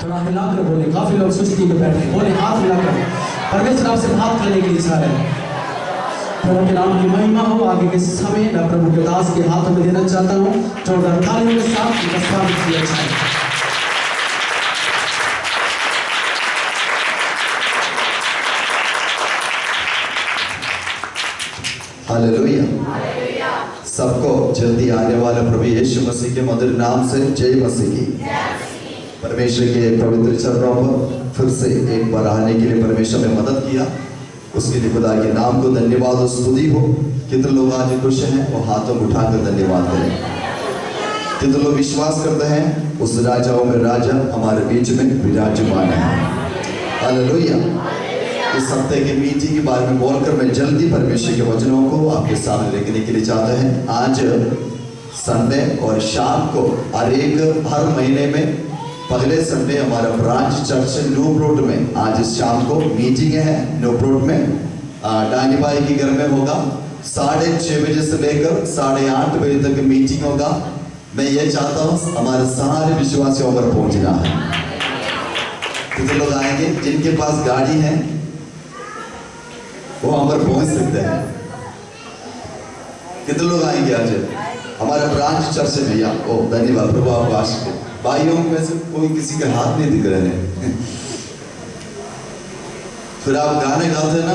थोड़ा हिलाकर बोले, काफी लोग सुस्ती में बैठे, बोले हाथ हिलाकर, परमेश्वर आपसे बात करने की इच्छा है। प्रभु के नाम की महिमा हो। आगे के समय मैं प्रभु के दास के हाथों में देना चाहता हूँ, जोरदार तालियों के साथ उनका स्वागत किया जाए। हालेलुया। सबको जल्दी आने वाले प्रभु यीशु मसीह के मधुर नाम से जय मसीह की। परमेश्वर के पवित्र चरणों पर फिर से एक बार आने के लिए परमेश्वर ने मदद किया, उसके लिए खुदा के नाम को धन्यवाद और स्तुति हो। कितने लोग आज खुश हैं वो हाथों को उठाकर धन्यवाद करें। कितने लोग विश्वास करते हैं उस राजाओं में राजा हमारे बीच में विराजमान है। हालेलुया। इस हफ्ते की मीटिंग के बारे में बोलकर मैं जल्दी परमेश्वर के वचनों को आपके सामने रखने के लिए चाहते हैं। आज संडे और शाम को हर महीने में पहले संडे हमारा ब्रांच चर्च न्यू रोड में आज शाम को मीटिंग है। न्यू रोड में डानी भाई के घर में होगा। 6:30 बजे से लेकर 8:30 बजे तक मीटिंग होगा। मैं ये चाहता हूँ हमारे सारे विश्वासियों पर पहुंचना है। कितने लोग आएंगे? जिनके पास गाड़ी है वो हम पर पहुंच सकते हैं। कितने लोग आएंगे आज हमारा ब्रांच चर्च में? भैया ओ धन्यवाद प्रभु, आपको आशीष। भाइयों में से कोई किसी के हाथ नहीं दिख रहे हैं। फिर आप गाने गाते हैं ना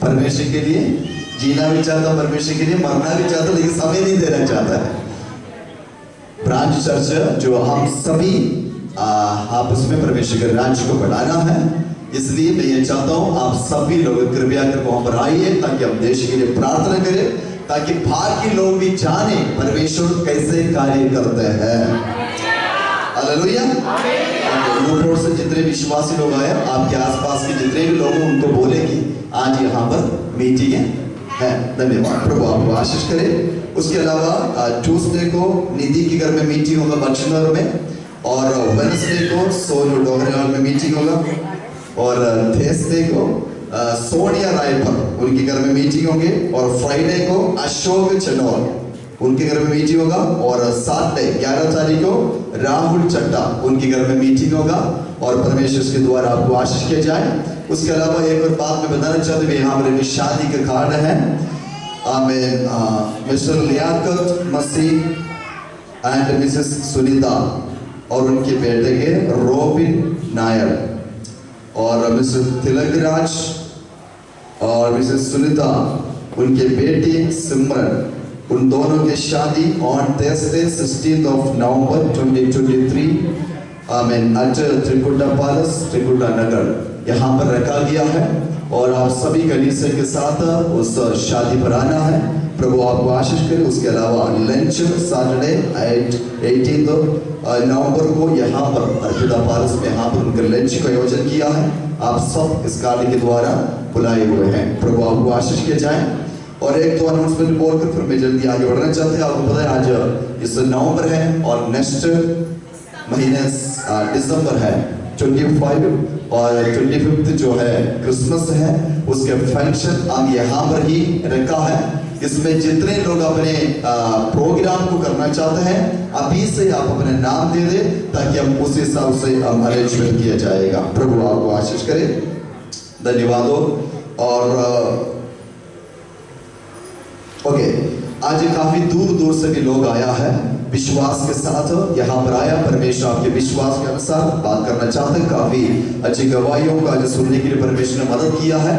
परमेश्वर के लिए, जीना भी चाहता परमेश्वर के लिए, मरना भी चाहता लेकिन समय नहीं देना चाहता है। ब्रांच चर्च जो हम सभी आपस में परमेश्वर के राज्य को बढ़ाना है, इसलिए मैं ये चाहता हूँ आप सभी लोग कृपया कर वहां पर आइए ताकि हम देश के लिए प्रार्थना करें, ताकि बाकी लोग भी जाने परमेश्वर कैसे कार्य करते हैं। हालेलुया। न्यूपोर्ट से जितने विश्वासी लोग आए, आपके आसपास के जितने भी लोग हैं उनको बोले कि आज यहाँ पर मीटिंग है। धन्यवाद प्रभु, आपको आशीष करे। उसके अलावा ट्यूसडे को निधि के घर में मीटिंग होगा बच्चनगर में, और वेडनेसडे को सोनू डोगरेवाल में मीटिंग होगा, और थर्सडे को सोनिया रायपुर उनके घर में मीटिंग होंगे, और फ्राइडे को अशोक चनौर उनके घर में मीटिंग होगा, और सैटरडे 11 तारीख को राहुल चट्टा उनके घर में मीटिंग होगा। और परमेश्वर के द्वारा आपको आशीष किया जाए। उसके अलावा एक और बात मैं बताना चाहता हूँ, यहाँ पर शादी के कार्ड है। Mr Liyaqat Masih and Mrs Sunita और उनके बेटे के रोबिन नायर, और मिसेस तिलकराज और मिसेस सुनीता उनके बेटी सिमरन, उन दोनों की शादी on Thursday 16 November 2023 at Trikuta Palace Trikuta Nagar यहाँ पर रखा गया है, और आप सभी कलीसिया के साथ उस शादी पर आना है। प्रभु आपको आशीष करे। उसके अलावा लंच सैटरडे 18 नवंबर को यहाँ पर त्रिकुटा पैलेस में यहाँ पर उनका लंच का आयोजन किया है। आप सब इस कार्य के द्वारा बुलाए हुए हैं। प्रभु आपको आशीष किया जाए। और एक तो अनाउंसमेंट बोलकर फिर मैं जल्दी आगे बढ़ना चाहते हैं। आपको पता है आज इस नवंबर है, और नेक्स्ट महीने दिसंबर है 25 और 25 जो है क्रिसमस है, उसके फंक्शन हम यहाँ पर ही रखा है। इसमें जितने लोग अपने प्रोग्राम को करना चाहते हैं अभी से आप अपने नाम दे दे, ताकि हम उस हिसाब से हम अरेंजमेंट किया जाएगा। प्रभु आपको आशीष करे। धन्यवाद। और ओके, आज काफी दूर दूर से भी लोग आया है, विश्वास के साथ यहाँ पर आया। परमेश्वर आपके विश्वास के अनुसार बात करना चाहते हैं। काफी अच्छी गवाहियों को आज सुनने के लिए परमेश्वर ने मदद किया है।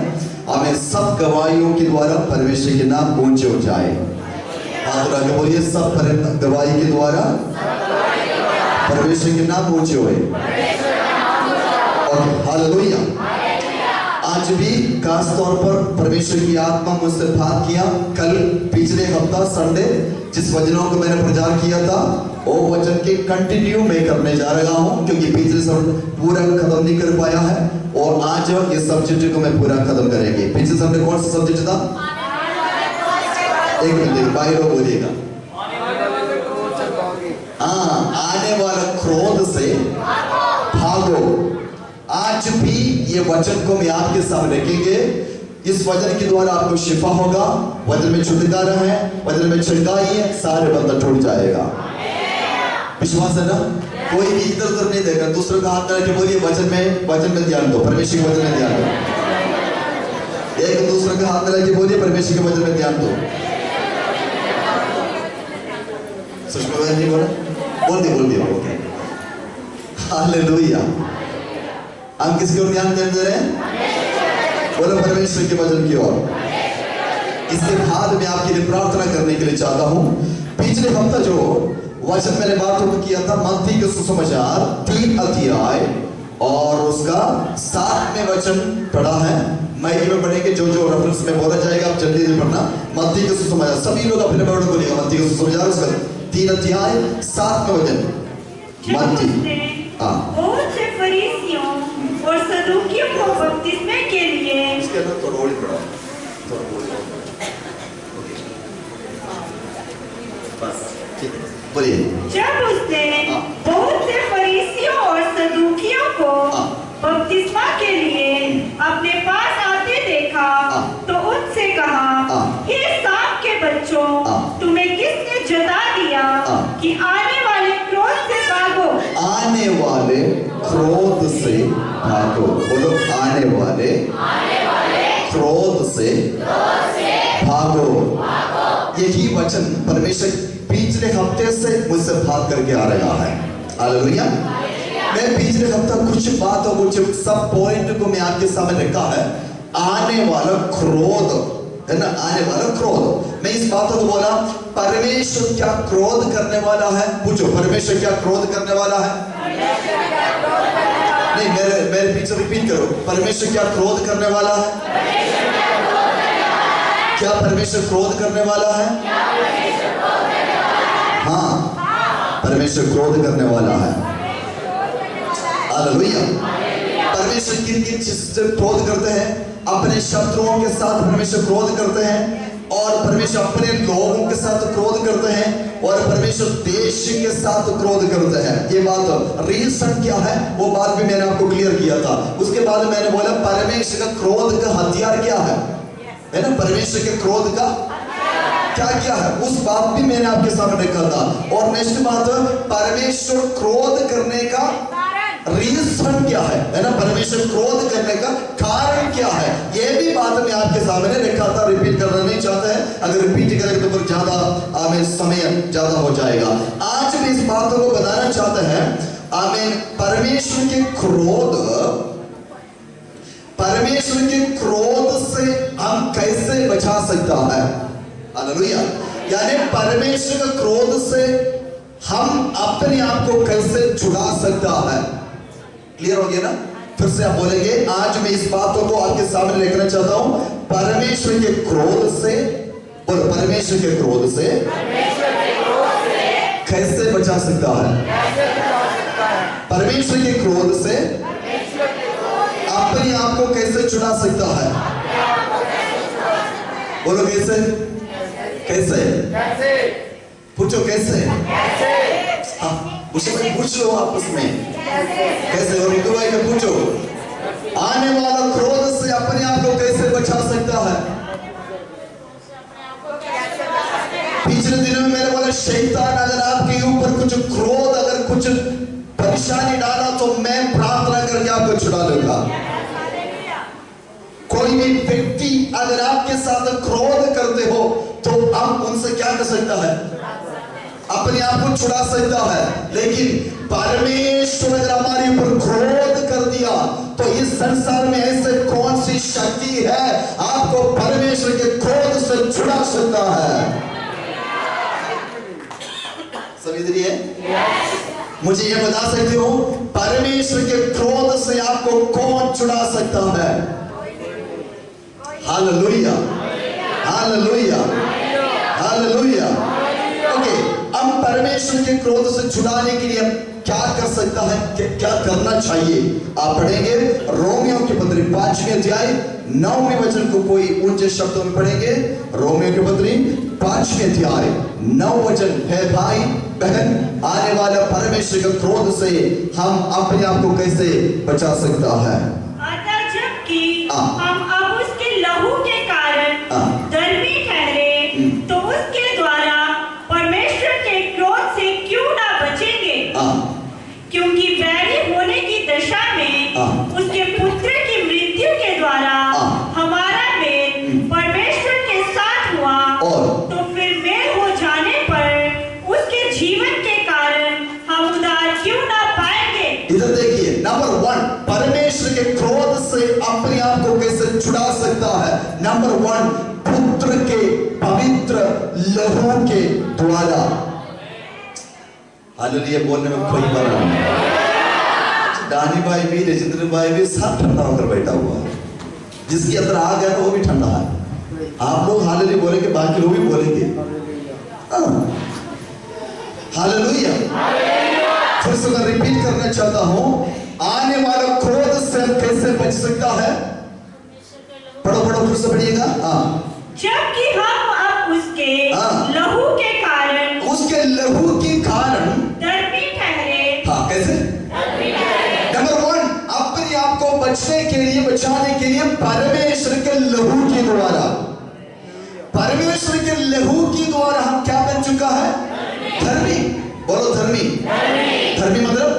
हमें सब गवाहियों के द्वारा परमेश्वर के नाम ऊंचे हो जाए। हाथ आगे बोलिए, सब गवाही के द्वारा परमेश्वर के नाम ऊंचे हुए। हालेलुया। आज भी खास तौर पर परमेश्वर की आत्मा मुझसे बात किया। कल पिछले हफ्ता संडे जिस वचनों को मैंने प्रचार किया था वो वचन के कंटिन्यू मैं करने जा रहा हूं, क्योंकि पिछले संडे पूरा खत्म नहीं कर पाया है, और आज ये सब्जेक्ट को मैं पूरा खत्म करेंगे। पिछले संडे कौन सा सब्जेक्ट था? एक मिनट भाई लोग बोलिएगा। हाँ, आने वाला क्रोध से भागो। आज भी ये वचन को मैं आपके सामने रखेंगे। इस वचन के द्वारा आपको शिफा होगा। वचन में छुटकारा है, वचन में छिड़काई है, सारे बंधन टूट जाएगा। विश्वास है ना? कोई भी इधर उधर नहीं देगा, दूसरों का हाथ में बोलिए वचन में ध्यान दो, परमेश्वर के वचन में ध्यान दो। एक दूसरे का हाथ में लेके बोलिए परमेश्वर के वचन में ध्यान दो। सुषमा नहीं बोला, बोल दिया। हालेलुया। हम किसकी ओर ध्यान दे रहे हैं? बोलो परमेश्वर के वचन की ओर। इसके बाद मैं आपके लिए प्रार्थना करने के लिए चाहता हूं। पिछले हफ्ता जो वचन मैंने बातों को किया था, मत्ती के सुसमाचार 3 अध्याय और उसका 7वें वचन पढ़ा है। माइक में पढ़ेंगे, जो रेफरेंस में बोला जाएगा आप जल्दी से पढ़ना। मत्ती के सुसमाचार, सभी लोग अपने वर्ड बोलिएगा। मत्ती के सुसमाचार उसका 3 अध्याय 7वें वचन। मत्ती बहुत से फरीसियों और सदूकियों को बपतिस्मे के लिए, इसके अंदर थोड़ा और पढ़ा, बस ठीक है, बोलिए। जब उसने बहुत से फरीसियों और सदूकियों को बपतिस्मा के लिए अपने पास आते देखा तो उनसे कहा, हे सांप के बच्चों, तुम्हें किसने जता दिया कि आने वाले क्रोध से भागो? आने वाले क्रोध से भागो। बोलो, आने वाले क्रोध से भागो। यही वचन परमेश्वर पिछले हफ्ते से मुझसे बात करके आ रहा है। हालेलुया। मैं पिछले हफ्ता कुछ बातों कुछ सब पॉइंट को मैं आपके सामने रखा है। आने वाला क्रोध है ना, आने वाला क्रोध। मैं इस बातों को बोला, परमेश्वर क्या क्रोध करने वाला है? पूछो, परमेश्वर क्या क्रोध करने वाला है? नहीं, मेरे पीछे रिपीट करो, परमेश्वर क्या क्रोध करने वाला है? क्या परमेश्वर क्रोध करने वाला है? हाँ, परमेश्वर क्रोध करने वाला है। हालेलुया। परमेश्वर किन किन चीज से क्रोध करते हैं? अपने शत्रुओं के साथ परमेश्वर क्रोध करते हैं, और परमेश्वर अपने लोगों के साथ क्रोध करते हैं, और परमेश्वर देश के साथ क्रोध करते हैं। ये बात रीजन क्या है वो बात भी मैंने आपको क्लियर किया था। उसके बाद मैंने बोला परमेश्वर का क्रोध का हथियार क्या है ना, परमेश्वर के क्रोध का क्या है, उस बात भी मैंने आपके सामने रखा था। और नेक्स्ट बात, परमेश्वर क्रोध करने का रीजन क्या है ना, परमेश्वर क्रोध करने का कारण क्या है, ये भी बात मैं आपके सामने रखा था। रिपीट करना नहीं चाहता है, अगर रिपीट करेंगे तो फिर ज्यादा समय ज्यादा हो जाएगा। आज भी इस बात को बताना चाहते हैं, परमेश्वर के क्रोध से हम कैसे बचा सकता है? हालेलुया। यानी परमेश्वर के क्रोध से हम अपने आप को कैसे छुड़ा सकता है? क्लियर हो गया ना? फिर से आप बोलेंगे, आज मैं इस बातों को आपके सामने रखना चाहता हूं। परमेश्वर के क्रोध से, बोलो, परमेश्वर के क्रोध से कैसे बचा सकता है? परमेश्वर के क्रोध से अपने आप को कैसे छुड़ा सकता है? बोलो, कैसे? पूछो, कैसे? पूछ लो आपस में, कैसे? और एक भाई का पूछो, आने वाला क्रोध से अपने आप को कैसे बचा सकता है? पिछले दिनों में मैंने बोला, शैतान अगर आपके ऊपर कुछ क्रोध, अगर कुछ परेशानी डाला तो मैं प्रार्थना करके आपको छुड़ा लूंगा। कोई भी व्यक्ति अगर आपके साथ क्रोध करते हो तो आप उनसे क्या कर सकता है? अपने आप को छुड़ा सकता है। लेकिन परमेश्वर अगर हमारे ऊपर क्रोध कर दिया तो इस संसार में ऐसे कौन सी शक्ति है आपको परमेश्वर के क्रोध से छुड़ा सकता है? समझ रही है? मुझे ये बता सकते हो परमेश्वर के क्रोध से आपको कौन छुड़ा सकता है? Hallelujah, hallelujah, hallelujah. ओके, हम परमेश्वर के क्रोध से छुड़ाने के लिए क्या कर सकता है, क्या करना चाहिए? आप पढ़ेंगे रोमियो की पत्री 5वें अध्याय 9वें वचन को, कोई ऊंचे शब्दों में पढ़ेंगे। रोमियो की पत्री 5वें अध्याय 9 वचन है। भाई बहन, आने वाला परमेश्वर के क्रोध से हम अपने आप को कैसे बचा सकता है? अतः जबकि हम अब उसके लहू के कारण धर्मी ठहरे, तो उसके द्वारा परमेश्वर के क्रोध से क्यों ना बचेंगे? क्योंकि बैरी होने की दशा में उसके पुत्र की मृत्यु के द्वारा हमारा मेल परमेश्वर के साथ हुआ, और तो फिर मेल हो जाने पर उसके जीवन के कारण हम उद्धार क्यों ना पाएंगे। इधर देखिए, नंबर 1, परमेश्वर के क्रोध से अपने आप को कैसे छुड़ा सकता है। नंबर 1, पुत्र के पवित्र लहू के द्वारा। हालेलुया बोलने में कोई बात नहीं। दानी भाई भी, राजेंद्र भाई भी सब ठंडा होकर बैठा हुआ है। जिसके अंदर आग है वो भी ठंडा है। आप लोग हालेलुया बोलेंगे, बाकी लोग भी बोलेंगे हालेलुया। फिर से मैं रिपीट करना चाहता हूं, आने वाला क्रोध से कैसे बच सकता है। पढ़ो पढ़ो, फिर से पढ़िएगा। जबकि हम अब उसके लहू के कारण, उसके लहू के कारण धर्मी ठहरे। हाँ, कैसे? नंबर 1, अपने आप को बचने के लिए, बचाने के लिए परमेश्वर के लहू के द्वारा, परमेश्वर के लहू के द्वारा हम क्या बन चुका है? धर्मी। बोलो धर्मी। धर्मी मतलब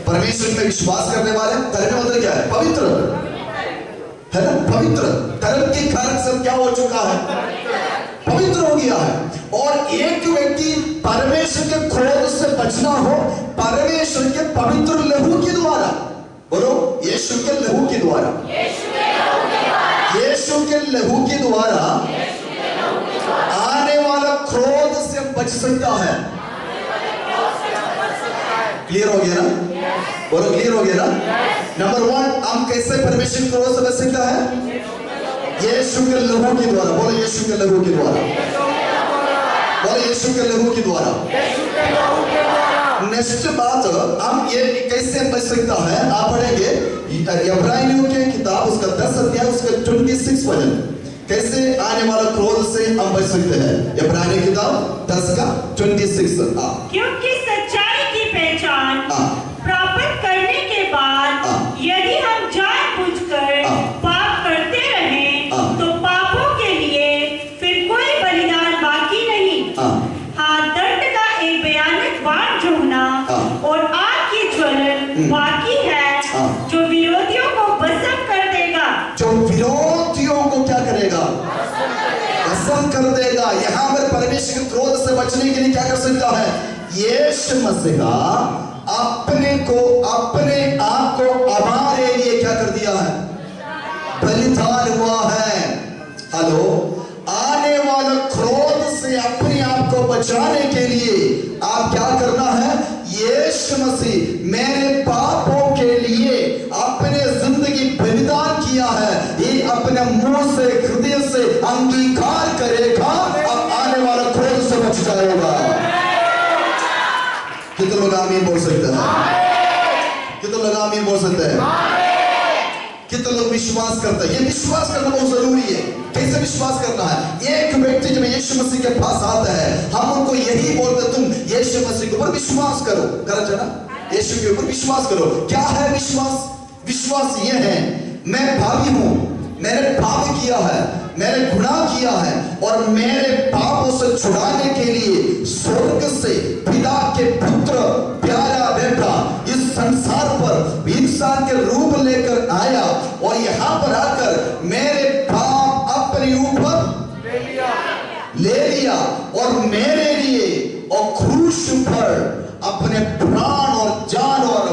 परमेश्वर में विश्वास करने वाले। धर्मी मतलब क्या है? पवित्र है ना, पवित्र। धर्म के कारण सब क्या हो चुका है? पवित्र हो गया है। और एक व्यक्ति परमेश्वर के क्रोध से बचना हो, परमेश्वर के पवित्र लहू के द्वारा। बोलो, यीशु के लहू के द्वारा। यीशु के लहू के द्वारा आने वाला क्रोध से बच सकता है। क्लियर हो गया ना? बोलो क्लियर हो गया ना? नंबर 1, हम कैसे परमेश्वर के क्रोध से बच सकता है? यीशु के लहू के द्वारा। बोलो यीशु के लहू के द्वारा। बोलो यीशु के लहू के द्वारा। नेक्स्ट बात, हम ये कैसे बच सकता है? आप पढ़ेंगे इब्रानियों के किताब, उसका 10 अध्याय, उसका 26 वचन। कैसे आने वाला क्रोध से हम बच सकते हैं? इब्रानियों की किताब 10 का 26। क्योंकि सच्चाई की पहचान प्राप्त करने के बाद यदि हम जानबूझकर पाप करते रहें, तो पापों के लिए फिर कोई बलिदान बाकी नहीं। हाँ, दंड का एक भयानक बाण झोंकना और आग की ज्वलन बाकी है, जो विरोधियों को भस्म कर देगा। जो विरोधियों को क्या करेगा? भस्म कर देगा। यहाँ पर परमेश्वर के क्रोध से बचने के लिए क्या कर सकता है? यीशु मसीह अपने आप को हमारे लिए क्या कर दिया है? बलिदान हुआ है। हेलो, आने वाले क्रोध से अपने आप को बचाने के लिए आप क्या करना है? यीशु मसीह मेरे पापों के लिए अपने जिंदगी बलिदान किया है, ये अपने मुंह से, हृदय से अंगीकार करेगा, अब आने वाला क्रोध से बच जाएगा। कितने लोग आमीन बोल सकते हैं? कितने लोग आमीन बोल सकते हैं? कितने लोग विश्वास करते हैं? ये विश्वास करना बहुत जरूरी है। कैसे विश्वास करना है? एक व्यक्ति जब यीशु मसीह के पास आता है, हम उनको यही बोलते, तुम यीशु मसीह के ऊपर विश्वास करो। कर चला, यीशु के ऊपर विश्वास करो। क्या है विश्वास? विश्वास ये है, मैं पापी हूं, मैंने पाप किया है, मैंने गुनाह किया है, और मेरे पापों से छुड़ाने के लिए स्वर्ग से पिता के पुत्र प्यारा बेटा इस संसार पर इंसान के रूप लेकर आया, और यहाँ पर आकर मेरे पाप अपने ऊपर ले लिया और मेरे लिए और क्रूस पर अपने प्राण और जान और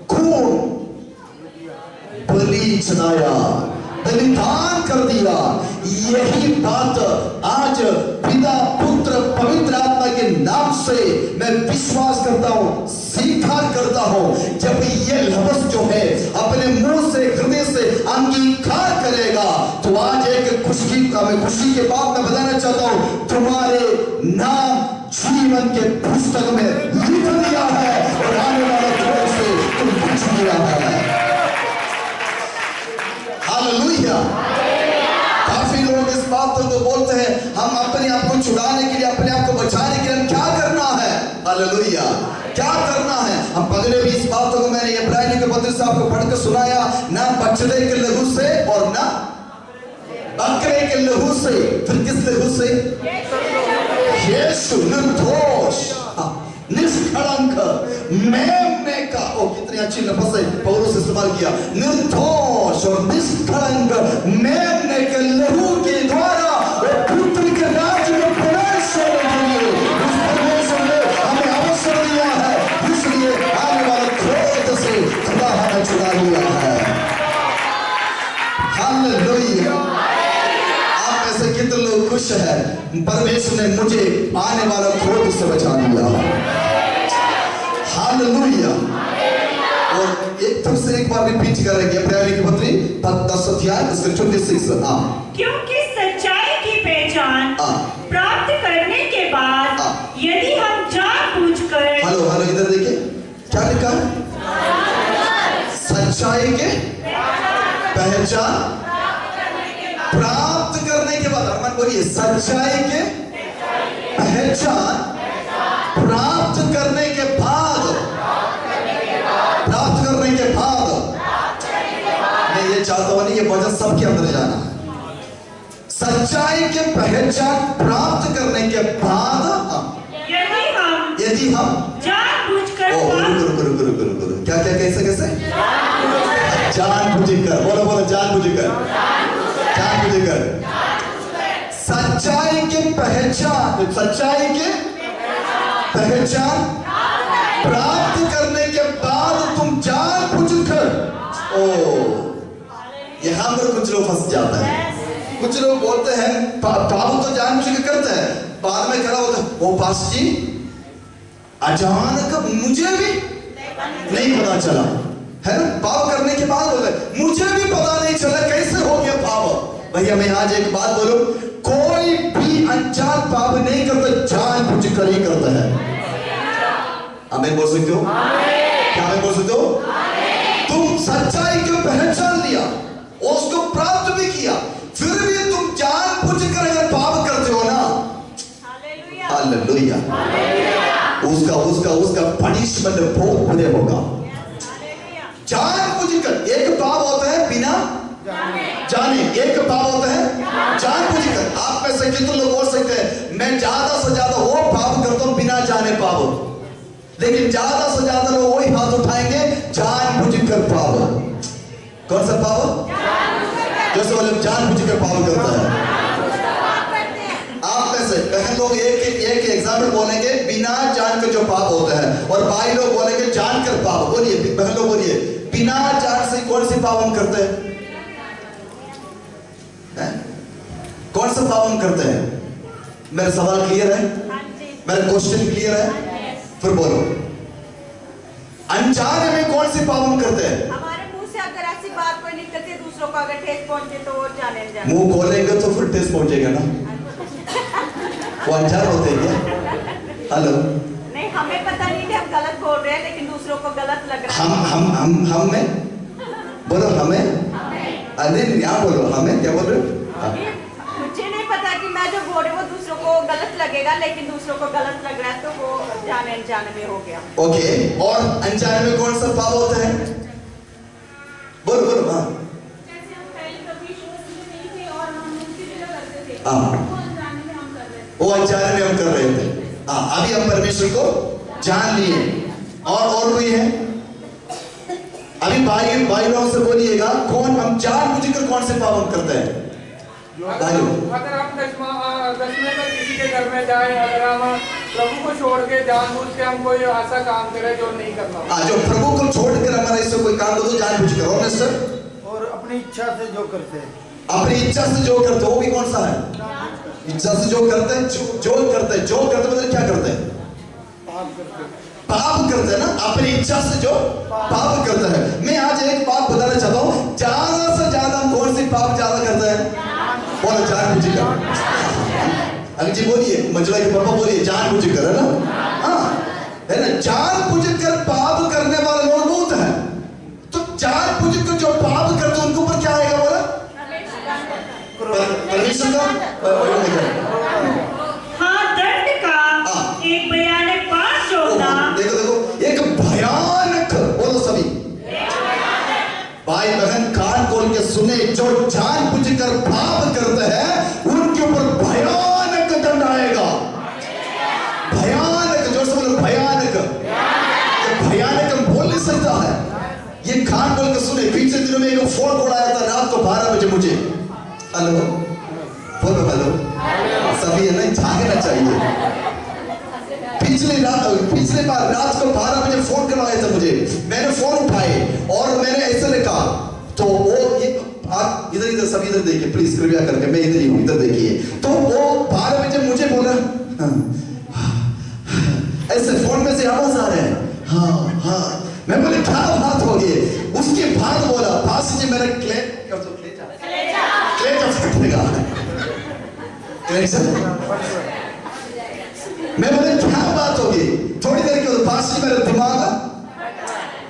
खून बलि चढ़ाया, बलिदान कर दिया। यही बात आज पिता पुत्र पवित्र आत्मा के नाम से मैं विश्वास करता हूं, स्वीकार करता हूं। जब ये लफ्ज जो है अपने मुंह से, हृदय से अंगीकार करेगा, तो आज एक खुशी के बात मैं बताना चाहता हूं, तुम्हारे नाम जीवन के पुस्तक में लिख दिया है, और आने वाले दिनों से तुम बच गया है। हालेलुया। काफी लोग इस बात को बोलते हैं, हम अपने आप को छुड़ाने के लिए, अपने आप को बचाने के लिए हम क्या करना है? हालेलुया, क्या करना है? हम पहले भी इस बात को मैंने इब्रानियों के पत्र से आपको पढ़कर सुनाया, ना बछड़े के लहू से और ना बकरे के लहू से, फिर किस लहू से? यीशु निर्दोष, निष्कलंक, मेमने का, ओ कितनी अच्छी लफ्ज़ है पौलुस इस्तेमाल किया, निर्दोष और निष्कलंक मेमने के लहू के द्वारा पुत्र के राज्य में प्रवेश करने के लिए उस परमेश्वर ने हमें अवसर दिया है, इसलिए आने वाले क्रोध से खुदा हमें छुड़ा लिया है। हालेलुया। आप में से कितने लोग खुश हैं, परमेश्वर ने मुझे आने वाला क्रोध से बचा लिया है। हालेलुया। और एक फिर से एक बार रिपीट करेंगे इब्रानी की पत्री 10 अध्याय उसके 26। क्योंकि सच्चाई की पहचान प्राप्त करने के बाद यदि हम जानबूझकर, हेलो हेलो इधर देखिए क्या लिखा है, सच्चाई के पहचान प्राप्त करने के बाद, अमन बोलिए, सच्चाई के पहचान प्राप्त करने के बाद, प्राप्त करने के बाद, मैं ये चाहता हूं ये वचन सबके अंदर जाना है। सच्चाई के पहचान प्राप्त करने के बाद यदि हम जानबूझकर, क्या क्या कैसे जानबूझकर, बोलो जानबूझकर, सच्चाई के पहचान, सच्चाई के पहचान प्राप्त करने के बाद तुम जानबूझकर, यहां पर कुछ लोग फंस जाते हैं। कुछ लोग बोलते हैं पाप तो जानबूझ के करते हैं, बाद में खड़ा होता है, ओ पास जी अचानक मुझे भी नहीं पता चला, है ना, पाप करने के बाद बोलते हैं मुझे भी पता नहीं चला कैसे हो गया पाप। भैया मैं आज एक बात बोलूं, कोई भी अनजान पाप नहीं करता, जानबूझकर ही करता है। आमीन बोल सकते हो? क्या आमीन बोल सकते हो? तुम सच्चाई को पहचान लिया, उसको प्राप्त भी किया, फिर भी तुम जानबूझकर अगर पाप करते हो ना, हालेलुया, उसका पनिशमेंट बहुत बुरे होगा। जानबूझकर, एक पाप होता है बिना जाने, एक पाप होता है जानबूझकर। आप में से कितने लोग बोल सकते हैं मैं ज्यादा से ज्यादा वो पाप करता हूं बिना जाने पाप, लेकिन ज्यादा से ज्यादा लोग वही हाथ उठाएंगे जानबूझकर पाप। कौन सा पाप? जैसे बोले जानबूझकर पाप करता है। आप में से कई लोग एक एग्जाम्पल बोलेंगे बिना जानकर जो पाप होता है, और भाई लोग बोलेंगे जानकर पाप। बोलिए बहन लोग, बोलिए बिना जान से कौन सी पाप हम करते हैं? कौन सा पाप हम करते हैं? मेरा सवाल क्लियर है? मेरा क्वेश्चन क्लियर है? फिर बोलो, अनजाने में कौन सी पाप हम करते हैं? हमारे मुंह से अगर ऐसी बात कोई निकलती है दूसरों को अगर ठेस पहुंचे तो वो जाने जाने। मुंह खोलेंगे तो फिर ठेस पहुंचेगा ना, वो अनजान होते हैं क्या? हेलो, नहीं हमें पता नहीं कि हम गलत बोल रहे हैं, लेकिन दूसरों को गलत लग रहा है। हम में बोलो, हमें, अरे यहाँ बोलो, हमें क्या बोल रहे हो? मुझे नहीं पता कि मैं जो बोल रही हूँ वो दूसरों को गलत लगेगा, लेकिन दूसरों को गलत लग रहा है तो वो जाने अनजाने में हो गया। ओके, और अनजाने में कौन सा पाप होता है? बोलो बोलो। हाँ वो अनजाने में हम कर रहे थे। अभी हम परमेश्वर को जान लिए, और कोई है? अभी भाई लोगों से बोलिएगा, कौन हम जानबूझकर कौन से पाप हम करते हैं? अगर हम दसवें में किसी के घर में जाए, अगर हम प्रभु को छोड़ के जानबूझ के हम कोई ऐसा काम करें जो नहीं करना, जो प्रभु को छोड़कर हमारा इससे कोई काम करो जानबूझकर, और सर, और अपनी इच्छा से जो करते हैं, अपनी इच्छा से जो करते वो भी कौन सा है? इच्छा से जो करते हैं, जो करते मतलब क्या करते हैं? पाप करते हैं ना, अपनी इच्छा से जो पाप करते हैं। मैं आज एक बात बताना चाहता हूँ, ज्यादा से ज्यादा हम कौन सी पाप ज्यादा करते हैं? बोलो जानबूझकर। अगर जी बोलिए, मंजुला के पापा बोलिए जानबूझकर, है ना? हाँ है ना, जानबूझकर पाप करने वाले लोग बहुत हैं। तो जानबूझकर जो पाप करते हैं उनके ऊपर क्या आएगा? बोला परमेश्वर का दंड का एक भयानक पाप होता। देखो एक भयानक, बोलो सभी भाई बहन कान खोल के सुने, जो जानबूझकर पाप करते हैं उनके ऊपर भयानक दंड आएगा। ये कान खोल के सुने। पिछले दिनों में एक फोन कॉल आया था रात को 12 बजे मुझे। हेलो बोलो हेलो, सभी है ना, जागना चाहिए। पिछले बार रात को 12 बजे फोन करवाया था मुझे, मैंने फोन उठाए और मैंने ऐसे लिखा, तो वो ये आप इधर सभी इधर देखिए प्लीज, कृपया करके, मैं इधर ही हूँ, इधर देखिए। तो वो 12 बजे मुझे बोला, ऐसे फोन में से आवाज आ रहा है, हाँ हाँ। मैं बोले क्या बात हो गई? उसके बाद बोला, पास जी मेरा क्लेचा फटेगा। मैं बोले क्या बात होगी? थोड़ी देर के बाद पास जी मेरा दिमाग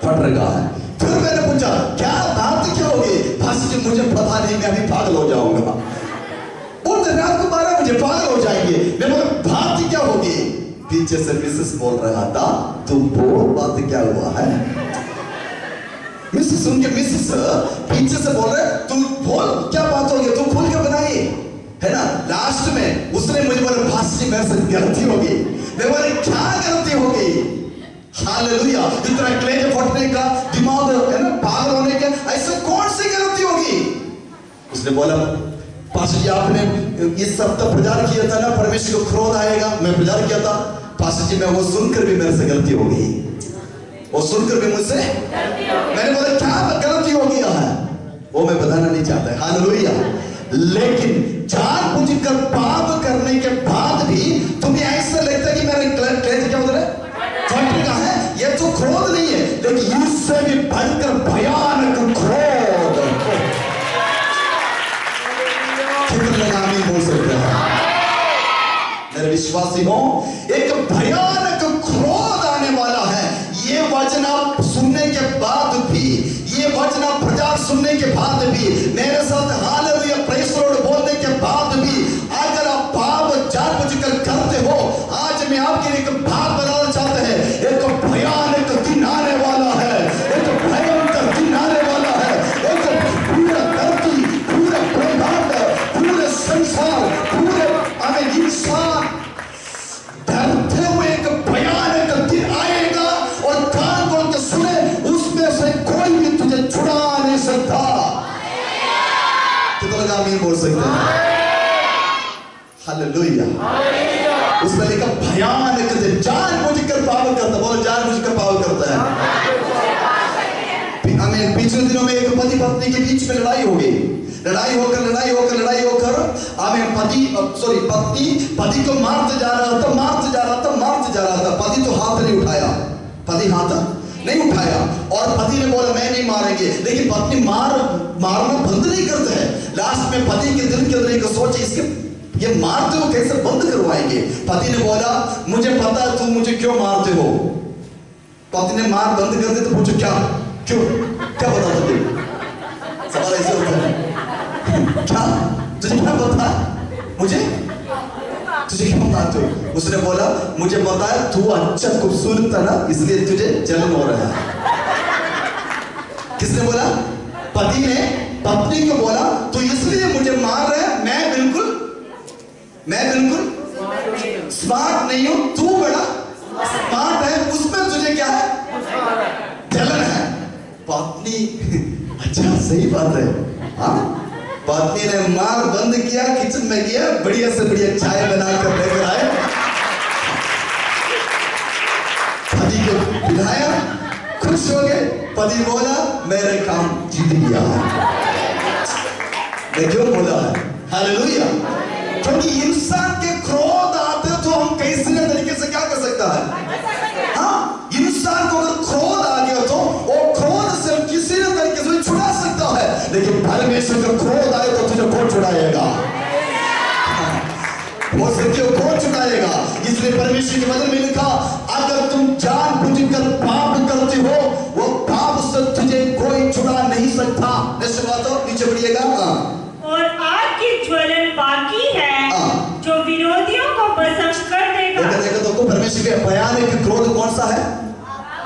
फट रहा है। फिर मैंने पूछा क्या बात क्या होगी? पास जी मुझे पता नहीं, मैं अभी पागल हो जाऊंगा। और रात को 12 बजे पागल हो जाएंगे। मैं बोला बात क्या होगी? पीछे से मिसेस बोल रहा था, तू बोल बात क्या हुआ है? मिसेस सुन के मिसेस पीछे से बोल रहे, तू बोल क्या बात हो गई, तू खुल के बनाई है ना। लास्ट में उसने मुझे बोला, भास जी मेरे से गलती होगी। मैं बोले क्या गलती होगी? हालेलुया, इतना क्लेज फटने का, दिमाग है ना पागल होने का, ऐसे कौन सी गलती होगी? उसने बोला, पास्टर जी आपने इस सप्ताह प्रचार किया था ना, परमेश्वर को क्रोध आएगा, मैं प्रचार किया था। पास्टर जी मैं वो सुनकर भी मेरे से गलती हो गई, वो सुनकर भी मुझसे मैंने बोला क्या गलती हो गया है? वो मैं बताना नहीं चाहता। हालेलुया। लेकिन जानबूझकर पाप करने के बाद भी तुम्हें ऐसा लगता है कि मेरे क्लेज क्या बोल रहे फट रहा है, ये तो क्रोध नहीं है, लेकिन इससे भी भयंकर भयानक क्रोध। बोल सकते हैं मेरे विश्वासी हो, एक भयानक क्रोध आने वाला है। ये वचन आप सुनने के बाद भी, ये वचन आप प्रचार सुनने के बाद भी, मेरे साथ हालेलुया प्रेज़ द लॉर्ड बोलने के बाद भी, अगर आप पाप जानबूझकर करते हो, आज मैं आपके लिए एक बात बताना चाहता है, एक भयानक दिन आने वाला है, एक भयंकर दिन आने वाला है। एक पूरा धरती, पूरा ब्रह्मांड, पूरे संसार, पूरे इंसान डरते हुए एक भयानक दिन आएगा, और कान खोल के सुने, उसमें से कोई भी तुझे छुड़ा नहीं सकता। कितना लोग आमीन बोल सकते हैं? हालेलुया। उसमें लिखा भयानक दिन, जानबूझकर पाप करता, बोलो जानबूझकर पाप करता है। हमें पिछले दिनों में एक पति पत्नी के बीच में लड़ाई हो गई, लड़ाई होकर पति को मारते जा रहा था। पति तो हाथ नहीं उठाया, और पति ने बोला मैं नहीं मारेंगे, लेकिन पत्नी मारना बंद नहीं करते हैं। लास्ट में पति के दिल के अंदर एक सोच, इसके ये मारते हो कैसे बंद करवाएंगे? पति ने बोला मुझे पता है तुम मुझे क्यों मारते हो। पति ने मार बंद कर दी तो पूछो क्या बता तुझे? सवाल ऐसे होता है, क्या तुझे क्या पता मुझे, तुझे क्या मारते हो? उसने बोला मुझे पता है तू अच्छा खूबसूरत था ना, इसलिए तुझे जलन हो रहा है। किसने बोला? पति ने पत्नी को बोला तू इसलिए मुझे मार रहा है, मैं बिल्कुल स्मार्ट नहीं हूं, तू बड़ा स्मार्ट है, उसमें तुझे क्या है? जलन है। पत्नी अच्छा सही बात है। हाँ, पत्नी ने मार बंद किया, किचन में गया, बढ़िया से बढ़िया चाय बनाकर लेकर आए, पति को पिलाया, खुश हो गए। पति बोला मेरे काम जीत गया। मैं क्यों बोला है? हालेलुया। क्योंकि इंसान के क्रोध आते तो हम कैसे तरीके से क्या कर सकता है? हाँ, इंसान को अगर क्रोध आ गया तो वो क्रोध से किसी न तरीके से छुड़ा सकता है, लेकिन परमेश्वर का क्रोध आए तो तुझे कौन छुड़ाएगा? वो सत्य कौन छुड़ाएगा? इसलिए परमेश्वर के वचन में लिखा अगर तुम जानबूझकर पाप करते हो, वो पाप से तुझे कोई छुड़ा नहीं सकता। नीचे बढ़िएगा। और आग की ज्वलन बाकी है जो विरोधियों को भस्म कर देगा। देखो तो परमेश्वर के भयानक क्रोध कौन सा है?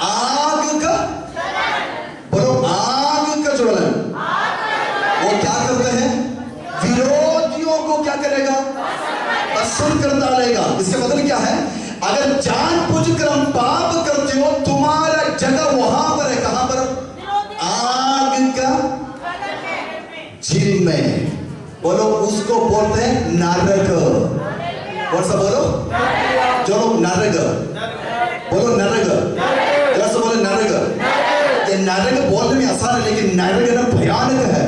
आग का, बोलो आग का ज्वलन। वो क्या करते हैं? विरोधियों को क्या करेगा? भस्म कर डालेगा। इसका मतलब क्या है? अगर जानबूझकर हम पाप करते हो, तुम्हारा जगह वहां पर है, कहां पर? बोलो उसको बोलते हैं नरक। कौन सा बोलो? जो लोग नरक बोलो, नरक जैसे बोले नरक। ये नरक बोलने में आसान है, लेकिन नरक ना भयानक है,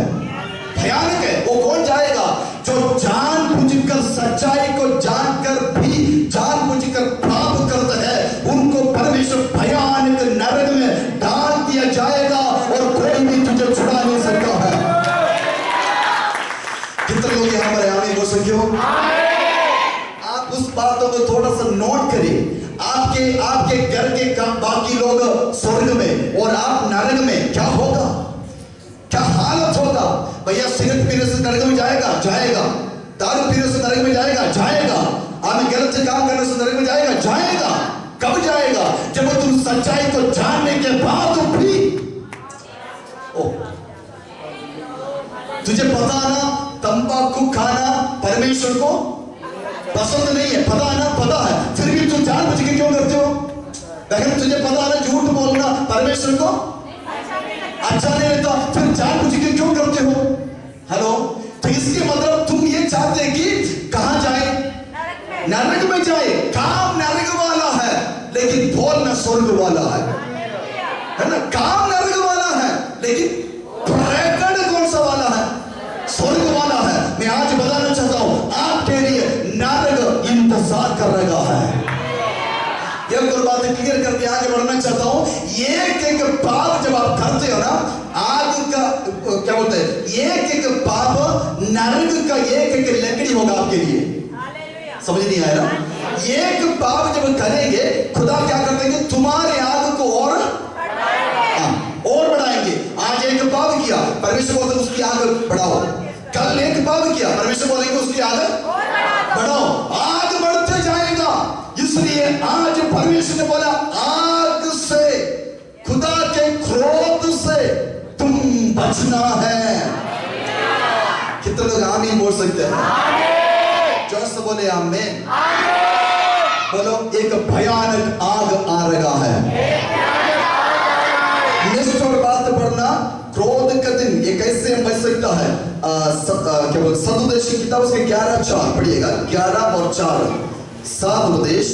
भयानक है। वो कौन जाएगा? जो जानबूझकर सच्चाई को जानकर भी जानबूझकर पाप करता है, उनको परमेश्वर भयानक नरक में डाल दिया जाएगा और कोई भी तुझे छुड़ा नहीं सकता है। कितने लोग यहाँ पर आमीन बोल सकते हो? आप उस बातों को थोड़ा सा नोट करिए। आपके घर के बाकी लोग स्वर्ग में और आप नरक में, क्या होगा? क्या हालत होगा? भैया सिगरेट पीने से नरक में जाएगा, जाएगा। दारू पीने से नरक में जाएगा, जाएगा। आप गलत से काम करने से नरक में जाएगा, जाएगा। कब जाएगा? जब तुम सच्चाई को जानने के बाद भी तुझे पता ना तंबाकू खाना परमेश्वर को पसंद नहीं है, पता है ना, पता है, फिर भी तुम जानबूझ के क्यों करते हो? अगर तुझे पता है ना झूठ बोलना परमेश्वर को अच्छा नहीं लगता, फिर जानबूझ के क्यों करते हो? हेलो, तो इसके मतलब तुम ये चाहते हैं कि कहां जाए? नरक में जाए। काम नरक वाला है, लेकिन बोलना स्वर्ग वाला है ना? काम नरक वाला है, लेकिन प्रकट कौन सा वाला है? स्वर्ग वाला है। मैं आज बताना चाहता हूं, आपके लिए नरक इंतजार कर रहा है। एक और बात क्लियर करके आगे बढ़ना चाहता हूं। एक पाप जब आप करते हो ना, आग का क्या बोलते हैं, एक पाप नरक का एक लकड़ी होगा आपके लिए। समझ नहीं आया ना? एक पाप जब करेंगे, खुदा क्या करते हैं? तुम्हारे आग को और बढ़ाएंगे। आज एक पाप किया, परमेश्वर बोलते उसकी आग बढ़ाओ। कल एक पाप किया, परमेश्वर बोलेंगे उसकी आग बढ़ाओ। आग बढ़ते जाएगा। इसलिए आज परमेश्वर ने बोला, आग से, खुदा के क्रोध से तुम बचना है। कितने लोग आमीन बोल सकते हैं? जोर से बोले आमीन। बोलो, एक भयानक आग आ रहा है। नेक्स्ट और बात पढ़ना, क्रोध का दिन ये कैसे बच सकता है? क्या बोलते, सदुपदेश की किताब उसके 11:4 पढ़िएगा। 11 और 4, सदुपदेश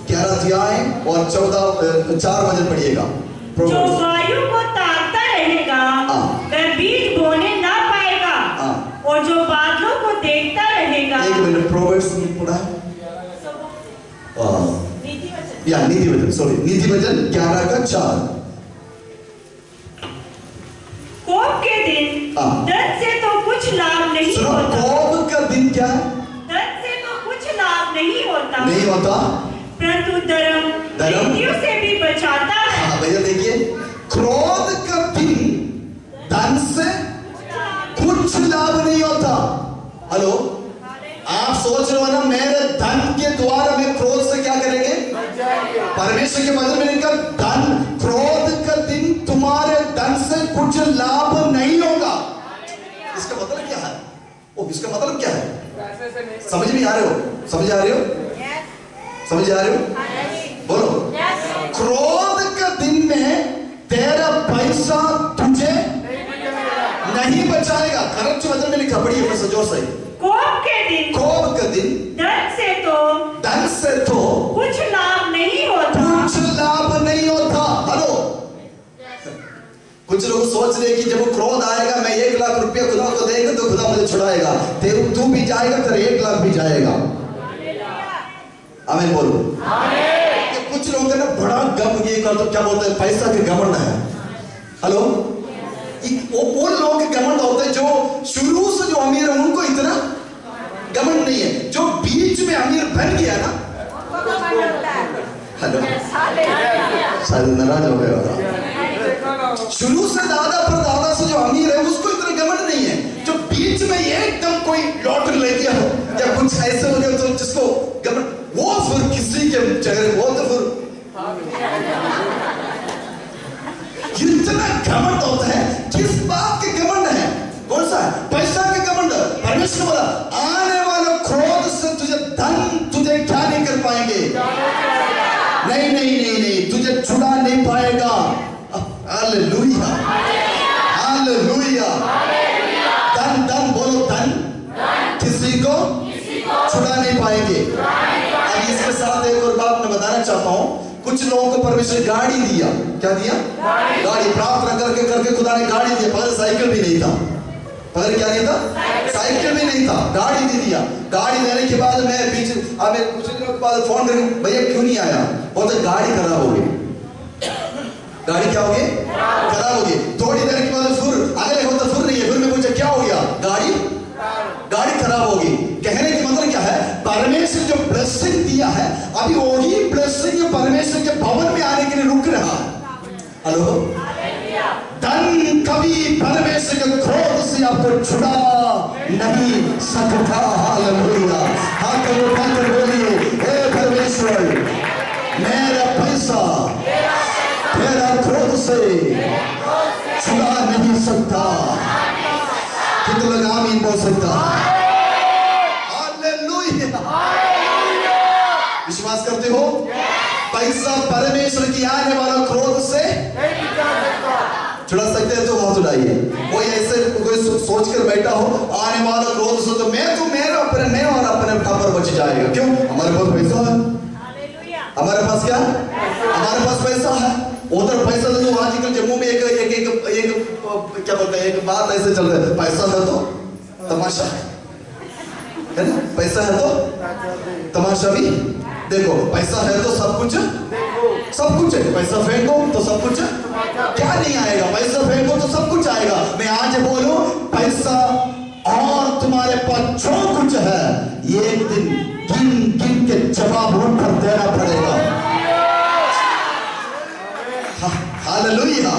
11 अध्याय और 4 वचन पढ़िएगा। जो वायु को ताकता रहेगा वह बीज बोने ना पाएगा, और जो बादलों को देखता रहेगा। एक मिनट, प्रोवर्ब्स पढ़ा नीति वचन, सॉरी, नीति वचन 11:4। कोप के दिन धन से तो कुछ लाभ नहीं होता। कोप का दिन क्या है? धन से तो कुछ लाभ नहीं होता, नहीं होता, परंतु धर्म नीतियों से भी बचाता है। हाँ भैया देखिए, क्रोध का दिन धन से कुछ लाभ नहीं होता। हेलो, आप सोच रहे हो ना, मेरे धन के द्वारा मैं क्रोध से क्या करेंगे? परमेश्वर के वचन में लिखा, धन, क्रोध का दिन तुम्हारे धन से कुछ लाभ नहीं होगा। इसका मतलब क्या है? इसका मतलब क्या है? समझ में आ रहे हो? समझ आ रहे हो? समझ आ रहे हो? बोलो, क्रोध का दिन में तेरा पैसा तुझे नहीं बचाएगा। खरच वचन में लिखा, पढ़िए फिर से जोर से। कोप का दिन धन से तो कुछ लाभ नहीं होता, कुछ लाभ नहीं होता। हेलो, कुछ लोग सोच रहे कि जब वो क्रोध आएगा, मैं 1 लाख रुपया खुदा को देगा तो खुदा मुझे छुड़ाएगा। तू भी जाएगा, तेरा 1 लाख भी जाएगा। आमीन बोलो। कुछ लोगों का ना बड़ा गम, ये तो क्या बोलते हैं, पैसा के घमंड है। हेलो, वो लोग के घमंड होते हैं जो शुरू से जो अमीर है उनको इतना घमंड नहीं है। जो बीच में अमीर बन गया ना, हेलो, शायद नाराज हो गए। शुरू से दादा पर दादा से जो अमीर है उसको इतना घमंड नहीं है। जो बीच में एकदम कोई लॉटरी ले गया हो या कुछ ऐसे हो गया तो जिसको घमंड, वो फिर किसी के चेहरे, वो तो फिर इतना घमंड होता है। किस बात के घमंड है? कौन सा है? पैसा के घमंड। परमेश्वर बोला, आने वाला क्रोध से तुझे धन तुझे क्या नहीं कर पाएंगे? नहीं नहीं नहीं नहीं, तुझे छुड़ा नहीं पाएगा। Hallelujah, hallelujah. धन, धन बोलो, धन पाएंगे। अब इसके साथ एक और बात मैं बताना चाहता हूँ, कुछ लोगों को परमेश्वर गाड़ी दिया। क्या दिया? गाड़ी। प्रार्थना करके करके खुदा ने गाड़ी दिया। पहले साइकिल भी नहीं था, पहले क्या नहीं था? साइकिल भी नहीं था, गाड़ी दे दिया। गाड़ी देने के बाद मैं पीछे अब कुछ दिनों के बाद फोन करके, भैया क्यों नहीं आया? बोलते गाड़ी खराब हो गई। गाड़ी क्या हो गई? खराब हो गई। थोड़ी देर के बाद फिर अगले होता फिर नहीं है, फिर मैं पूछा क्या हो गया? गाड़ी खराब हो गई। कहने की मतलब क्या है? परमेश्वर जो ब्लेसिंग दिया है, अभी वही ब्लेसिंग परमेश्वर के भवन में आने के लिए रुक रहा है। हेलो, धन कभी परमेश्वर के क्रोध से आपको छुड़ा नहीं सकता। हालेलुया। हाथ उठाकर बोलिए, हे परमेश्वर, मेरा पैसा तेरा क्रोध से छुड़ा नहीं सकता। कितने लोग आमीन बोल सकता? हालेलुया। विश्वास करते हो? पैसा परमेश्वर की आने वाला क्रोध से छुड़ा सकते हैं तो हाथ उठाइए। कोई ऐसे कोई सोच कर बैठा हो आने वाला क्रोध से तो मेरा अपने मैं और अपने टापर बच जाएगा। क्यों? हमारे पास पैसा है। हमारे पास क्या? हमारे पास पैसा है। उधर पैसा तो आजकल जम्मू में एक क्या बोलते हैं, एक बात ऐसे चल रहा है, पैसा है तो तमाशा है ना, पैसा है तो तमाशा भी देखो, पैसा है तो सब कुछ है। पैसा फेंको तो सब कुछ क्या नहीं आएगा? पैसा फेंको तो सब कुछ आएगा। मैं आज बोलूं, पैसा और तुम्हारे पास जो कुछ है, एक दिन गिन गिन के जवाब उन पर देना पड़ेगा। हालेलुया।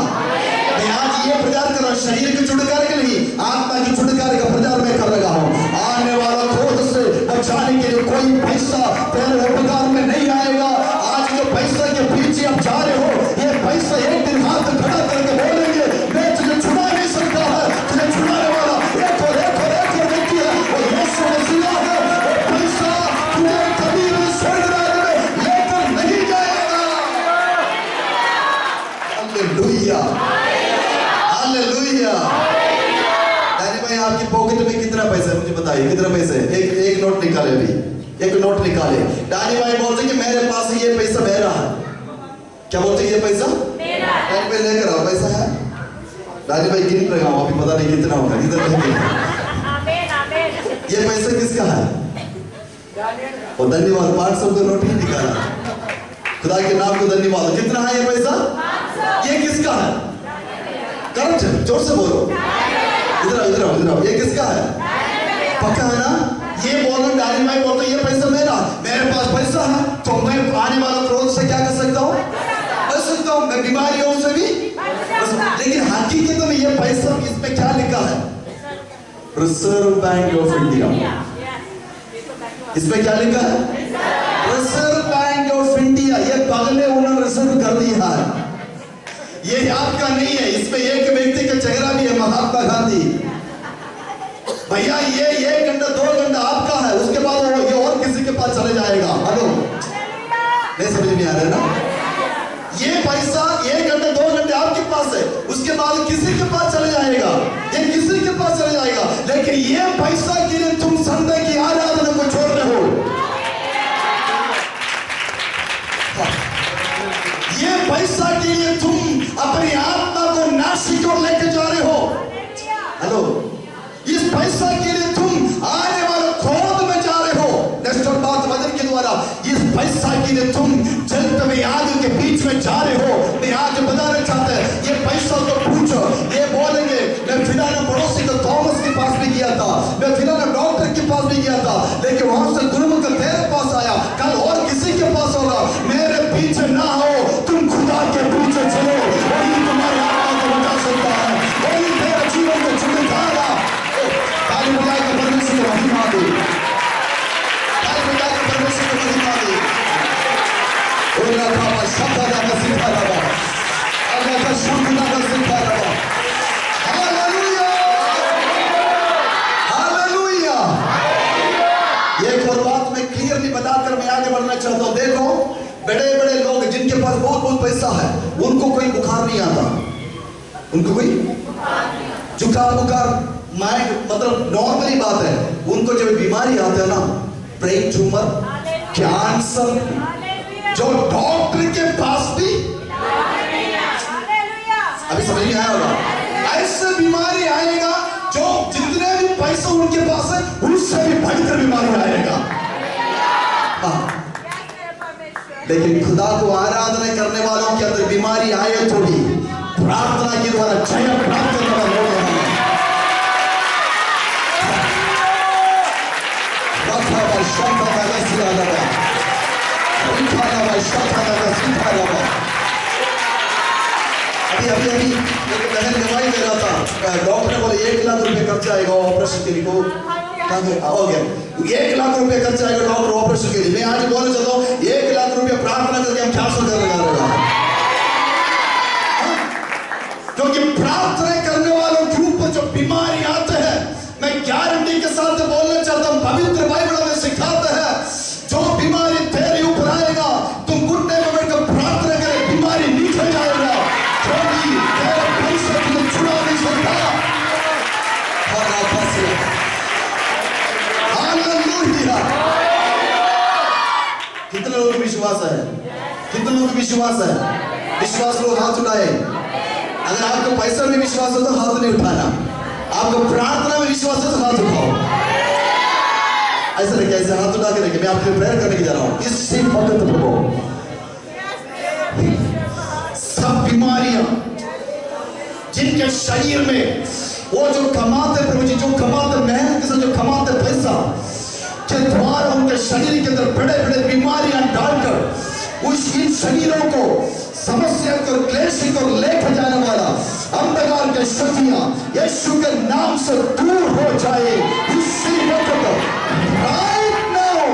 मैं आज ये प्रचार कर रहा हूं, शरीर के छुटकारे के नहीं, आत्मा की छुटकारे का प्रचार मैं कर रहा हूं। आने वाला क्रोध से बचाने के लिए कोई पैसा तेरे उपकार में नहीं आएगा। आज जो पैसा के पीछे आप जा रहे हो, ये पैसा एक दिन हाथ खड़ा करके बोलेंगे, मैं तुझे छुड़ा नहीं सकता है। तुझे छुड़ाने वाला एक और व्यक्ति है, वो यीशु मसीह है। वो पैसा तुझे कभी भी स्वर्ग राज्य में लेकर नहीं जाएगा। Hallelujah, hallelujah. यानी भाई आपकी पॉकेट में कितना पैसा है? मुझे बताइए कितना पैसा है? एक नोट निकाले, अभी एक नोट निकाले। डानी भाई बोलते कि मेरे पास ये पैसा मेरा है। क्या बोलते? ये पैसा मेरा है। डानी भाई लेकर आओ, पैसा है। डानी भाई गिन रहा हूं, अभी पता नहीं कितना होगा, इधर नहीं ये पैसा किसका है? और धन्यवाद, 500 का नोट ही निकाला। खुदा के नाम को धन्यवाद। कितना है ये पैसा? ये किसका है? करंट, जोर से बोलो। इधर ये किसका है? पक्का है ना? ये बोलो, डाली भाई बोलते ये पैसा मेरा, मेरे पास पैसा है तो मैं आने वाला क्रोध से क्या कर सकता हूँ? बच सकता हूँ। मैं बीमारियों से भी, लेकिन हकीकत में ये पैसा इसमें क्या लिखा है? Reserve bank of India. इसमें क्या लिखा है? Reserve bank of India. ये पगले उन्होंने रिजर्व कर दिया है। ये आपका नहीं है, इसमें एक व्यक्ति का चेहरा भी है, महात्मा गांधी। भैया ये 1 घंटा 2 घंटा आपका है, उसके बाद वो ये और किसी के पास चले जाएगा। हेलो, नहीं समझ में आ रहा है ना? ये पैसा 1 घंटे 2 घंटे आपके पास है, उसके बाद किसी के पास चले जाएगा, ये किसी के पास चले जाएगा। लेकिन ये पैसा के लिए तुम संडे की आराधना को छोड़ रहे हो। ये पैसा के लिए तुम अपनी आत्मा को नासिक की ओर लेके जा रहे हो। हेलो, इस पैसा के लिए तुम आने वाले क्रोध में जा रहे हो। नेक्स्ट बात वचन के द्वारा, इस पैसा के लिए तुम जलते हुए आग के बीच में जा रहे हो। मैं आज बताना चाहता है, ये पैसा तो पूछो, ये बोलेंगे मैं फिलहाल पड़ोसी को थॉमस के पास भी गया था, मैं फिलहाल डॉक्टर के पास भी गया था, लेकिन वहां से गुरुमुख तेरे पास आया, कल और किसी के पास होगा। मेरे पीछे ना आओ, तुम खुदा के पीछे चलो, वही तुम्हारी आत्मा को बचा सकता है, वही तेरे जीवन को छुड़ाएगा। ताली बजा के परमेश्वर को महिमा दे, ताली बजा के परमेश्वर को महिमा दे। ओला बाबा शब्द का सिखा रहा, अल्लाह का शब्द का सिखा रहा। Hallelujah, hallelujah. एक और बात मैं क्लियरली बताकर मैं आगे बढ़ना चाहता हूं। देखो, बड़े बड़े लोग जिनके पास बहुत बहुत पैसा है, उनको कोई बुखार नहीं आता, उनको कोई जुकाम बुखार माइंड मतलब नॉर्मली बात है। उनको जब बीमारी आती है ना, ब्रेन ट्यूमर, कैंसर, जो डॉक्टर के पास भी अभी समझ में आया होगा। ऐसे बीमारी आएगा जो जितने भी पैसे उनके पास है उससे भी बढ़कर बीमारी आएगा। लेकिन खुदा को आराधना करने वालों के अंदर बीमारी आए तो भी प्रार्थना के द्वारा जय प्राप्त करने वाले लोग हैं। अभी एक बहन दवाई दे रहा था, डॉक्टर ने बोले 1 लाख रुपए खर्चा आएगा ऑपरेशन के लिए। हो गया 1 लाख रुपए खर्चा आएगा डॉक्टर ऑपरेशन के लिए। मैं आज बोलना चाहता हूँ 1 लाख रुपए प्रार्थना करके हम 400 करने जा रहे हैं, क्योंकि प्रार्थना करने वालों के ऊपर जो बीमारी आते हैं, मैं गारंटी के साथ बोलना चाहता हूँ, पवित्र बाइबल में सिखाता है जो बीमारी तेरे ऊपर आएगा तुम घुटने में बैठकर प्रार्थना करे, बीमारी निकल जाएगा, क्योंकि तेरे पैसे तुझे छुड़ा नहीं सकता। हालेलुया। कितने लोगों को विश्वास है? कितने लोगों को विश्वास है? विश्वास लोग हाथ उठाए। अगर आपको पैसा में विश्वास हो तो हाथ नहीं उठाना, आपको प्रार्थना में विश्वास है तो हाथ उठाओ। ऐसा नहीं, कैसे हाथ उठा के देखिए, मैं आपके लिए प्रेयर करने की जा रहा हूं। इसी वक्त प्रभु सब बीमारियां जिनके शरीर में वो जो कमाते प्रभु जी, जो कमाते मेहनत के साथ जो कमाते पैसा के द्वारा उनके शरीर के अंदर बड़े बड़े बीमारियां डालकर उस इन शरीरों को समस्या को क्लेश को लेकर जाने वाला अंधकार के शक्तियां यीशु के नाम से दूर हो जाए। इसी वक्त right now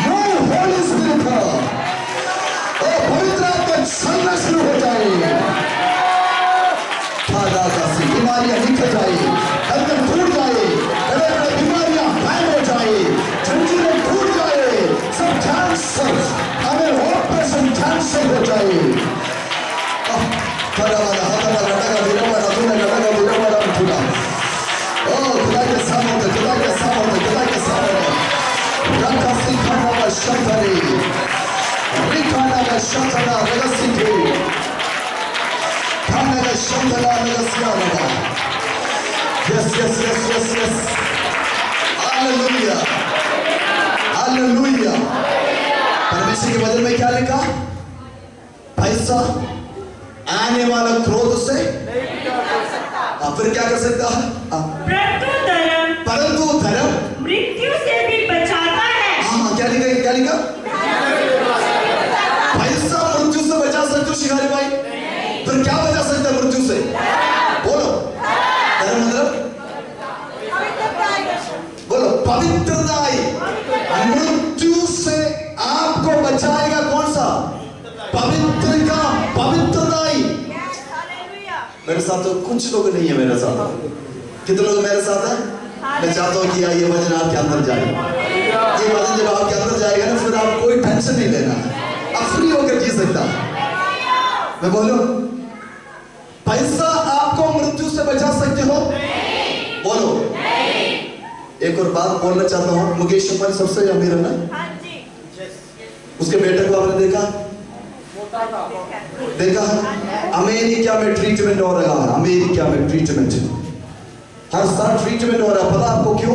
no Holy Spirit ओ पवित्र आत्मा चलना शुरू हो जाए। खादा का सी बीमारियां निकल जाए, अंदर टूट जाए, बड़े बड़े बीमारियां गायब हो जाए, जंजीरें टूट जाए, सब कैंसर हमें ऑपरेशन कैंसर हो जाए। खुदा के सामने, खुदा के सामने, खुदा के सामने रखा सिखाना का शब्द रिखाना का शब्द रगसिके खाना का शब्द रगसियाना। Yes yes yes yes yes hallelujah hallelujah. परमेश्वर के वचन में क्या लिखा? पैसा आने वाला क्रोध से फिर क्या कर सकता है? परंतु धर्म मृत्यु से भी बचाता है। हाँ, क्या लिखा? क्या लिखा? पैसा मृत्यु से बचा सकते हो शिकारी भाई? फिर क्या बचा सकता है मृत्यु से? बोलो। धर्म मतलब बोलो पवित्रताई। मृत्यु से आपको बचाएगा कौन सा? पवित्र का पवित्रताई। मेरे साथ तो कुछ लोग नहीं है, मेरे साथ कितने लोग मेरे साथ हैं? मैं चाहता हूँ कि ये वचन आपके अंदर जाए। ये वचन जब आपके अंदर जाएगा ना, फिर आप कोई टेंशन नहीं लेना, आप फ्री होकर जी सकता। मैं बोलूं, पैसा आपको मृत्यु से बचा सकते हो? बोलो। एक और बात बोलना चाहता हूँ, मुकेश अंबानी सबसे अमीर है ना? उसके बेटे को आपने देखा है? अमेरिका में ट्रीटमेंट हो रहा है, अमेरिका में ट्रीटमेंट हर साल ट्रीटमेंट हो रहा है। पता आपको क्यों?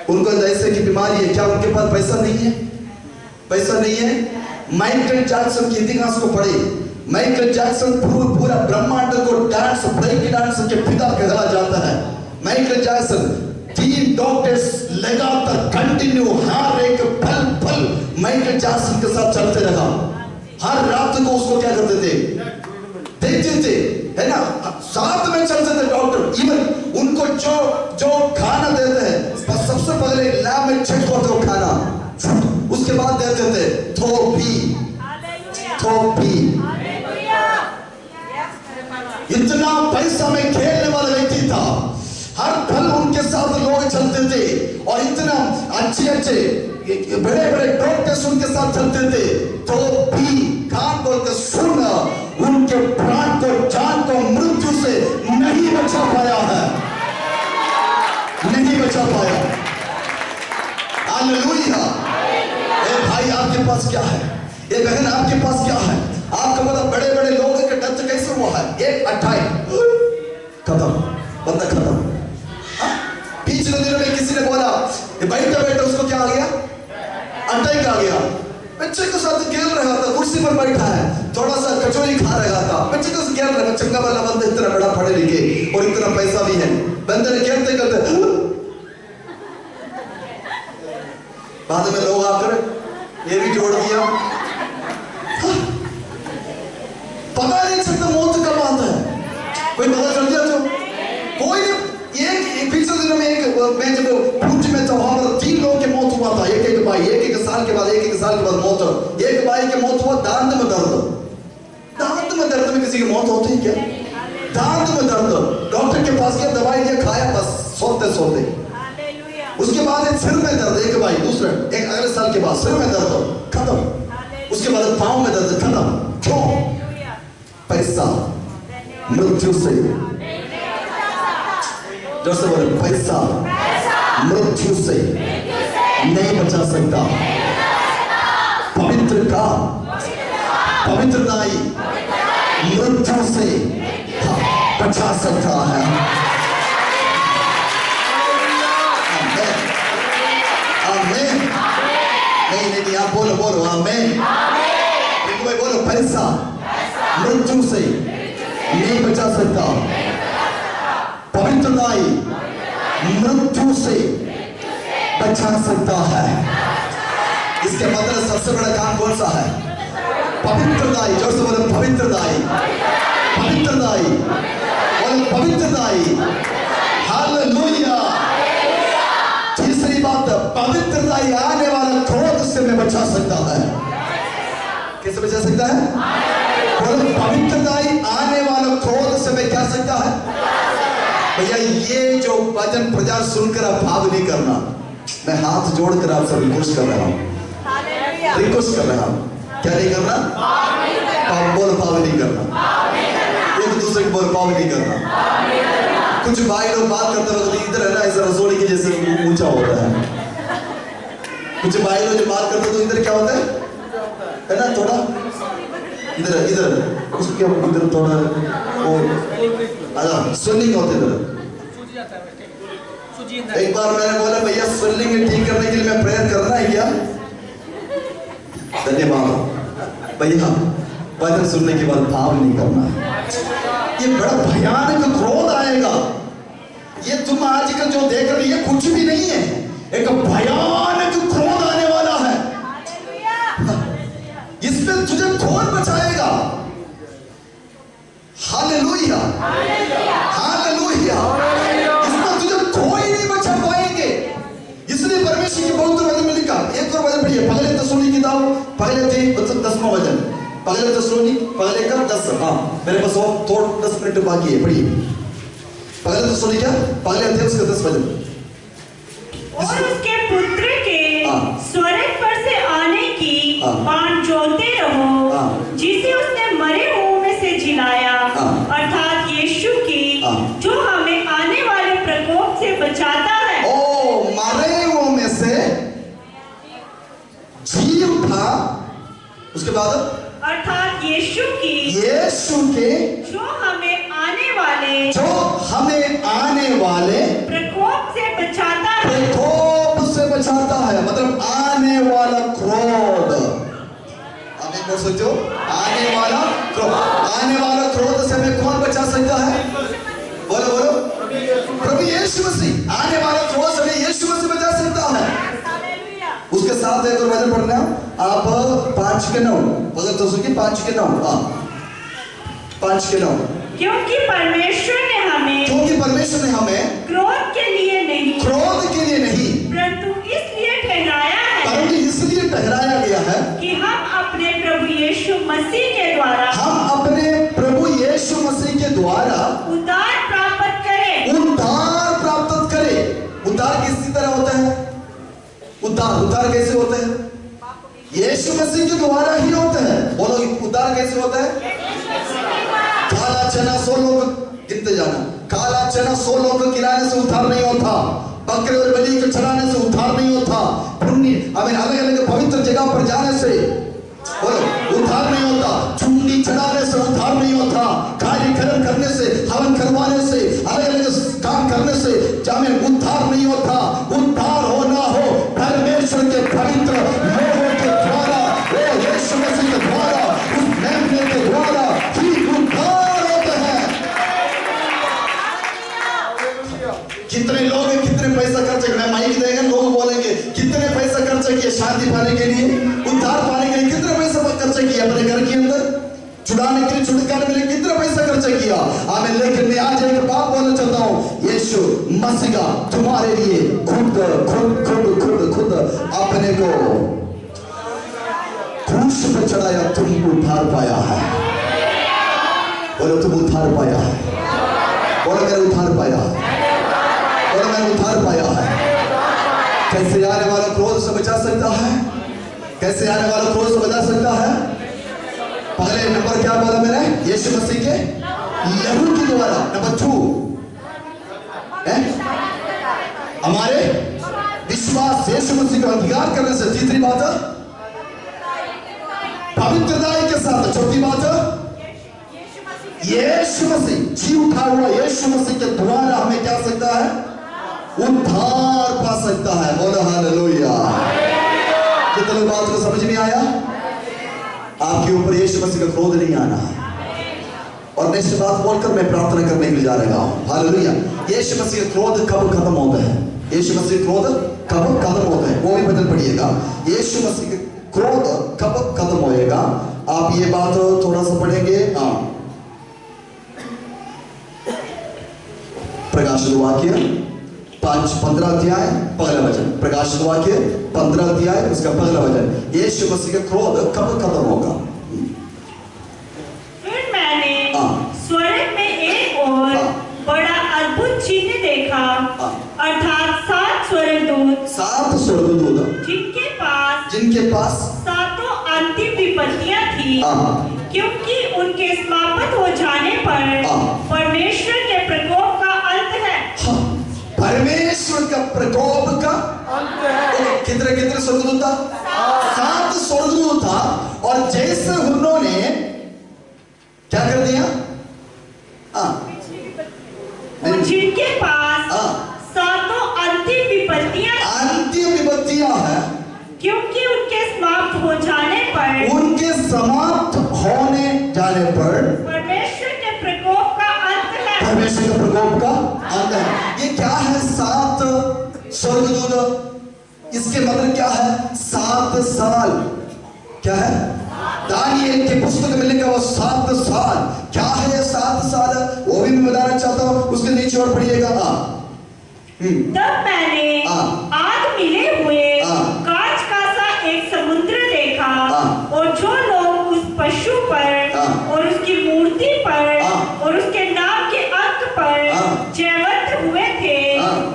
उनको ऐसे की बीमारी है। क्या उनके पास पैसा नहीं है? पैसा नहीं है। माइकल जैक्सन के इतिहास को पढ़े। माइकल जैक्सन पूरा ब्रह्मांड को डांस ब्रेक डांस के पिता कहा जाता है। माइकल जैक्सन 3 डॉक्टर्स लगातार कंटिन्यू हर एक पल माइकल जैक्सन के साथ चलते रहा। हर रात को उसको क्या करते थे? देखते थे, है ना? साथ में चलते थे डॉक्टर। इवन उनको जो खाना देते हैं, सबसे पहले लैब में चेक करते हो खाना, उसके बाद देते थे थोपी। इतना पैसा में खेलने वाला व्यक्ति था। हर पल उनके साथ लोग चलते थे और इतना अच्छे बड़े डॉक्टर्स उनके साथ चलते थे। तो भी कान खोल के सुना, उनके प्राण को, जान को मृत्यु से नहीं बचा पाया है, नहीं बचा पाया। क्या है? ये बहन आपके पास क्या है? आपका मतलब बड़े बड़े लोगों के टच कैसे हुआ है? एक 28 खत्म, बंदा खत्म। पिछले दिनों में किसी ने बोला ये बैठा बैठा उसको क्या आ गया? अटैक आ गया। बच्चे के साथ खेल रहा था, कुर्सी पर बैठा है, थोड़ा सा कचौरी खा रहा था, बच्चे को खेल रहा, चंगा वाला बंदा इतना बड़ा पढ़े लिखे और इतना पैसा भी है, बंदे ने खेलते करते बाद में लोग आकर ये भी जोड़ दिया। पता नहीं चलता मौत कब आता है, कोई पता चल गया तो कोई नहीं। एक पिछले दिनों में एक मैं जब पूछ में था वहां पर 3 लोगों की मौत हुआ था, एक भाई, एक साल के बाद, एक साल के बाद मौत। एक भाई की मौत हुआ दांत में दर्द। दांत में दर्द में किसी की मौत होती है क्या? दांत में दर्द, डॉक्टर के पास गया, दवाई दिया, खाया, बस सोते सोते। उसके बाद एक सिर में दर्द, एक भाई, दूसरा एक अगले साल के बाद सिर में दर्द, खत्म। उसके बाद पांव में दर्द, खत्म। क्यों? पैसा मृत्यु से, जैसे बोले पैसा मृत्यु से नहीं बचा सकता। पवित्र का पवित्रताई मृत्यु से बचा सकता है। आमीन। नहीं आप बोलो बोलो आमीन। बोलो पैसा मृत्यु से नहीं बचा सकता। पवित्रताई मृत्यु से बचा सकता है। इसके मतलब सबसे बड़ा काम कौन सा है? पवित्रताई। जोर से बोले पवित्रताई, पवित्रताई, बोले पवित्रताई। हालेलुया। तीसरी बात, पवित्रताई आने वाला क्रोध से मैं बचा सकता है। कैसे बचा सकता है? बोले पवित्रताई आने वाला क्रोध से मैं क्या सकता है? भैया ये जो वचन प्रचार सुनकर आप भाव नहीं करना, मैं हाथ जोड़कर आपसे रिक्वेस्ट कर रहा हूँ, रिक्वेस्ट कर रहा हूँ। क्या नहीं करना? बोल भाव नहीं करना, एक दूसरे को बोल भाव नहीं करना। कुछ भाई लोग बात करते वक्त इधर है ना, ऐसा रसोड़ी के जैसे ऊंचा होता है। कुछ भाई लोग जो बात करते तो इधर क्या होता है ना, थोड़ा इधर इधर उसको क्या इधर थोड़ा वो स्वेलिंग होते इधर। एक बार मैंने बोला भैया स्वेलिंग ठीक करने के लिए मैं प्रेयर करना है क्या? धन्यवाद भैया, वचन सुनने के बाद भाव नहीं करना है। ये बड़ा भयानक क्रोध आएगा। ये तुम आजकल जो देख रही है कुछ भी नहीं है, एक भयानक क्रोध आने वाला है। इसमें तुझे कौन बचाएगा? Hallelujah, hallelujah. इसमें तुझे कोई नहीं बचा पाएंगे। इसलिए परमेश्वर की पवित्र वचन में लिखा, एक और वचन पढ़िए, पहले तस्सलोनिकी की किताब, पहले 10वां वचन, पहले तस्सलोनिकी पहले का 10। हाँ मेरे पास और थोड़ा 10 मिनट बाकी है, पढ़िए पहले तस्सलोनिकी पहले अध्याय उसका 10 वचन। और उसके पुत्र के स्वर्ग पर से आने की बाण जोते रहो, जिसे उसने मरे हुओं में से जिलाया, अर्थात यीशु की, जो हमें आने वाले प्रकोप से बचाता है। ओ मरे हुओं में से जी उठा, उसके बाद अर्थात यीशु की, यीशु के, जो हमें आने वाले, जो हमें आने वाले प्रकोप से बचाता है। प्रकोप से बचाता है, मतलब आने वाला क्रोध। आप एक बोल सकते हो, आने वाला क्रोध। आने वाला क्रोध से हमें कौन बचा सकता है? बोलो बोलो, प्रभु यीशु मसीह। आने वाला क्रोध से हमें यीशु मसीह बचा सकता है। उसके साथ एक और वचन पढ़ना आप 5:9, अगर तो सुनिए 5:9, 5:9। क्योंकि परमेश्वर ने हमें क्रोध के लिए नहीं, परंतु इसलिए ठहराया गया है कि हम अपने प्रभु यीशु मसीह के द्वारा, उद्धार प्राप्त करें। उद्धार किस तरह होता है? उद्धार कैसे होता है? यीशु मसीह के द्वारा ही होता है। बोलो उद्धार कैसे होता है? काला चना 100 लोग गिनते जाना, काला चना 100 लोग को गिराने से उद्धार नहीं होता, बकरे और बलि को चढ़ाने से उद्धार नहीं होता, पुण्य अलग अलग पवित्र जगह पर जाने से हवन करवाने से, अलग अलग काम करने से जामे उद्धार नहीं होता। उद्धार होना हो परमेश्वर के पवित्र लोगों के द्वारा, वो यीशु मसीह के द्वारा, उस मेमने के द्वारा ही उद्धार होता है। कितने लोग हैं, कितने पैसा खर्च किया, मैं माइक देंगे लोग बोलेंगे कितने पैसा खर्च किया शांति पाने के लिए, उद्धार पाने के लिए कितने पैसा खर्च किया, अपने घर के अंदर छुड़ाने के लिए, छुटकारे के लिए कितना पैसा खर्च किया। आमीन। लेकिन मैं आज एक बात बोलना चाहता हूँ, यीशु मसीह तुम्हारे लिए खुद खुद खुद खुद खुद अपने को क्रूस पर चढ़ाया, तुम उद्धार पाया है। बोलो तुम उद्धार पाया है। बोलो मैंने उद्धार पाया है। बोलो मैंने उद्धार पाया है। कैसे आने वाला क्रोध से बचा सकता है, कैसे आने वाला क्रोध से बचा सकता है। पहले नंबर क्या बोला मैंने, यीशु मसीह के लहू के द्वारा। नंबर 2 हमारे विश्वास यीशु मसीह का अंगीकार करने से। तीसरी बात पवित्रता के साथ। चौथी बात यीशु मसीह जी उठा हुआ यीशु मसीह के द्वारा हमें क्या सकता है, उद्धार पा सकता है। बोलो हालेलुया। कितने बात को समझ में आया। आपके ऊपर यीशु मसीह का क्रोध नहीं आना है। और नेक्स्ट बात बोलकर मैं प्रार्थना करने के लिए जा रहा हूं। हालेलुया। यीशु मसीह का क्रोध कब खत्म होता है, यीशु मसीह क्रोध कब खत्म होता है, वो भी बदल पड़िएगा। यीशु मसीह का क्रोध कब खत्म होएगा, आप ये बात थोड़ा सा पढ़ेंगे। प्रकाशित वाक्य 15 अध्याय पहला वचन। प्रकाशित वाक्य 15 अध्याय उसका पहला वचन। यीशु मसीह का क्रोध कब खत्म होगा। फिर मैंने स्वर्ग में एक और बड़ा अद्भुत चिन्ह देखा, अर्थात 7 स्वर्गदूत जिनके पास 7 अंतिम विपत्तियां थी, क्योंकि उनके समाप्त हो जाने पर परमेश्वर के प्रकोप का अंत है। परमेश्वर का प्रकोप का अंत है। कितने कितने स्वर्गदूत था, 7 स्वर्गदूत था। और जैसे उन्होंने क्या कर दिया, जिनके पास 7 अंतिम विपत्तियां हैं, क्योंकि उनके समाप्त हो जाने पर परमेश्वर के प्रकोप का अंत है। परमेश्वर का प्रकोप का अंत है। ये क्या है 7 स्वर्गदूत, इसके मतलब क्या है, 7 साल। क्या है, दानिएल के पुस्तक में लिखा वो 7 साल। क्या है ये 7 साल, वो भी मैं बताना चाहता हूँ। उसके नीचे और पढ़िएगा। तब मैंने आग मिले हुए कांच का सा एक समुद्र देखा, और जो लोग उस पशु पर और उसकी मूर्ति पर और उसके नाम के अंक पर जयवंत हुए थे,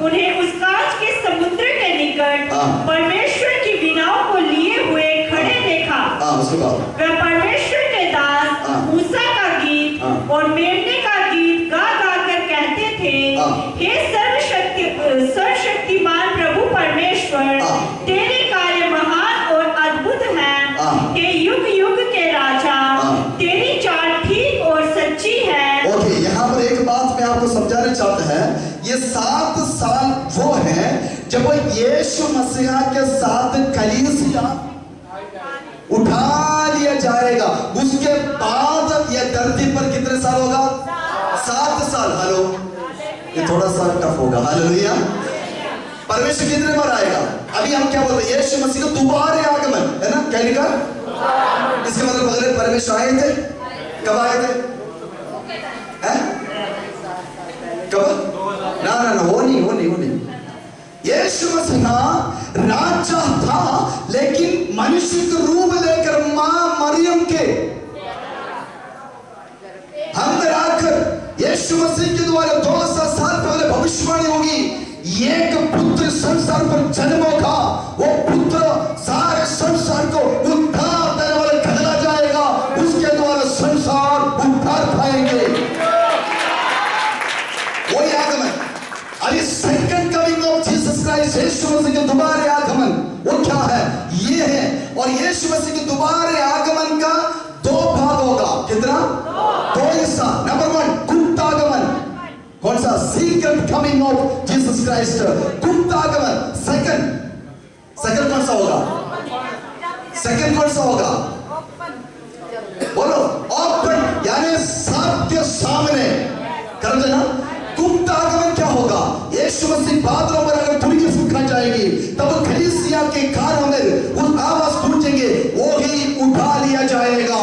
उन्हें उस कांच के समुद्र के निकट परमेश्वर की वीणाओं को लिए हुए खड़े देखा। वह परमेश्वर के दास मूसा का गीत और मेमने का गीत गा गा कर कहते थे, हे सर्वशक्तिमान प्रभु परमेश्वर, तेरे कार्य महान और अद्भुत हैं। हे युग युग के राजा, तेरी चाल ठीक और सच्ची है। ओके, यहाँ पर एक बात मैं आपको समझाना चाहता है। ये 7 साल वो है जब यीशु मसीह के साथ कलीसिया उठा लिया जाएगा। उसके बाद ये धरती पर कितने साल होगा, 7 साल। हेलो, ये थोड़ा सा टफ होगा। हालेलुया। परमेश्वर कितने बार आएगा, अभी हम क्या बोलते हैं, यीशु मसीह का दोबारा आगमन है ना, क्या लिखा। इसका मतलब अगर परमेश्वर आए थे, कब आए थे, कब, ना वो नहीं। यीशु मसीह राजा था, लेकिन मनुष्य का रूप लेकर मां मरियम के अंदर आकर यीशु मसीह के द्वारा 2000 साल पहले भविष्यवाणी होगी, एक पुत्र संसार पर जन्म होगा। वो पुत्र सारे संसार को उद्धार देने वाले ठहरा जाएगा। उसके द्वारा संसार उद्धार पाएंगे। वही आगमन। अभी second coming of Jesus Christ, यीशु मसीह के दोबारा आगमन, वो क्या है, ये है। और यीशु मसीह के दोबारा आगमन का 2 भाग होगा। कितना, 2 हिस्सा। नंबर 1 गुप्त आगमन, the secret coming of Jesus Christ. गुप्त आगमन, सेकंड कौन सा होगा? सेकंड कौन सा होगा? बोलो ओपन, यानी सबके सामने कर देना। गुप्त आगमन क्या होगा? यीशु मसीह बादलों पर अगर तुरंत फूंका जाएगी तब कलीसिया के कानों में उस आवाज गूंजेंगे, वो ही उठा लिया जाएगा।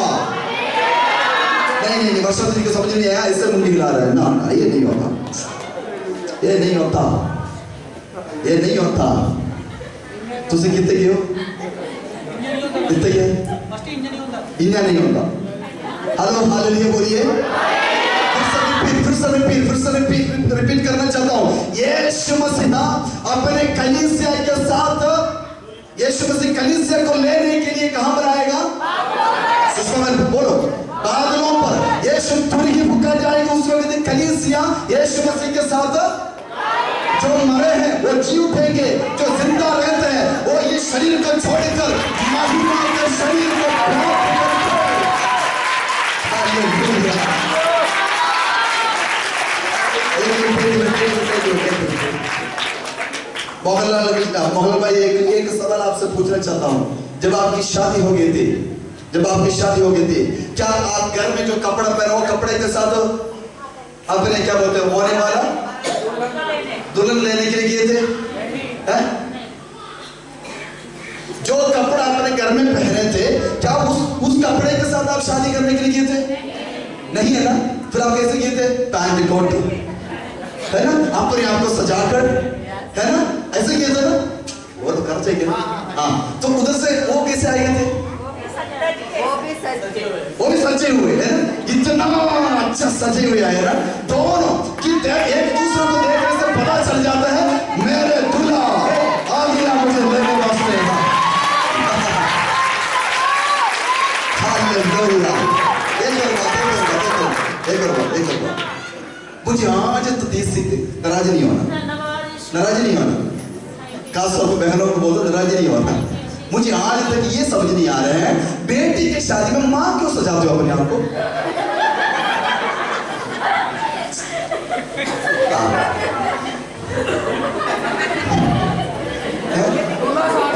नहीं वर्षा जी को समझ नहीं आया, इससे मुंह हिला रहा है। ना ये नहीं होगा, ये नहीं होता, ये नहीं होता। तुझे कितने की हो? कितने की? इन्हें नहीं होता। हेलो हालेलुया बोलिए। फिर से रिपीट करना चाहता हूं। यीशु मसीह अपने कलीसिया के साथ, यीशु मसीह कलीसिया को लेने के लिए कहां पर आएगा? बोलो बादलों पर। यीशु तुरंत ही फूंका जाएगा, उस वक्त कलीसिया यीशु मसीह के साथ, जो मरे हैं वो जी उठेंगे, जो जिंदा रहते हैं वो ये शरीर को छोड़कर महिमा के शरीर को प्राप्त करेंगे। मोहन भाई एक सवाल आपसे पूछना चाहता हूँ। जब आपकी शादी हो गई थी, क्या आप घर में जो कपड़ा पहना वो कपड़े के साथ अपने क्या बोलते हैं होने वाला दुल्हन लेने के लिए गए थे? जो कपड़ा अपने घर में पहने थे, क्या उस कपड़े के साथ आप शादी करने के लिए गए थे? नहीं है ना? फिर आप कैसे गए थे? पैंट कोट है ना, अपने आप को सजाकर, है ना, ऐसे किए थे ना, वो तो कर चाहिए ना। हाँ, तो उधर से वो कैसे आए थे? वो भी सजे हुए है ना, इतना अच्छा सजे हुए आए ना दोनों कि एक दूसरे को देखने से पता चल जाता है मेरे दूल्हा आ गया मुझे लेने वास्ते। हालेलुया। एक और बात मुझे आज तो नाराज नहीं होना, खासतौर पर बहनों को बोलते नाराज नहीं होना। मुझे आज तक ये समझ नहीं आ रहा है, बेटी की शादी में मां क्यों सजाते हो अपने आप को?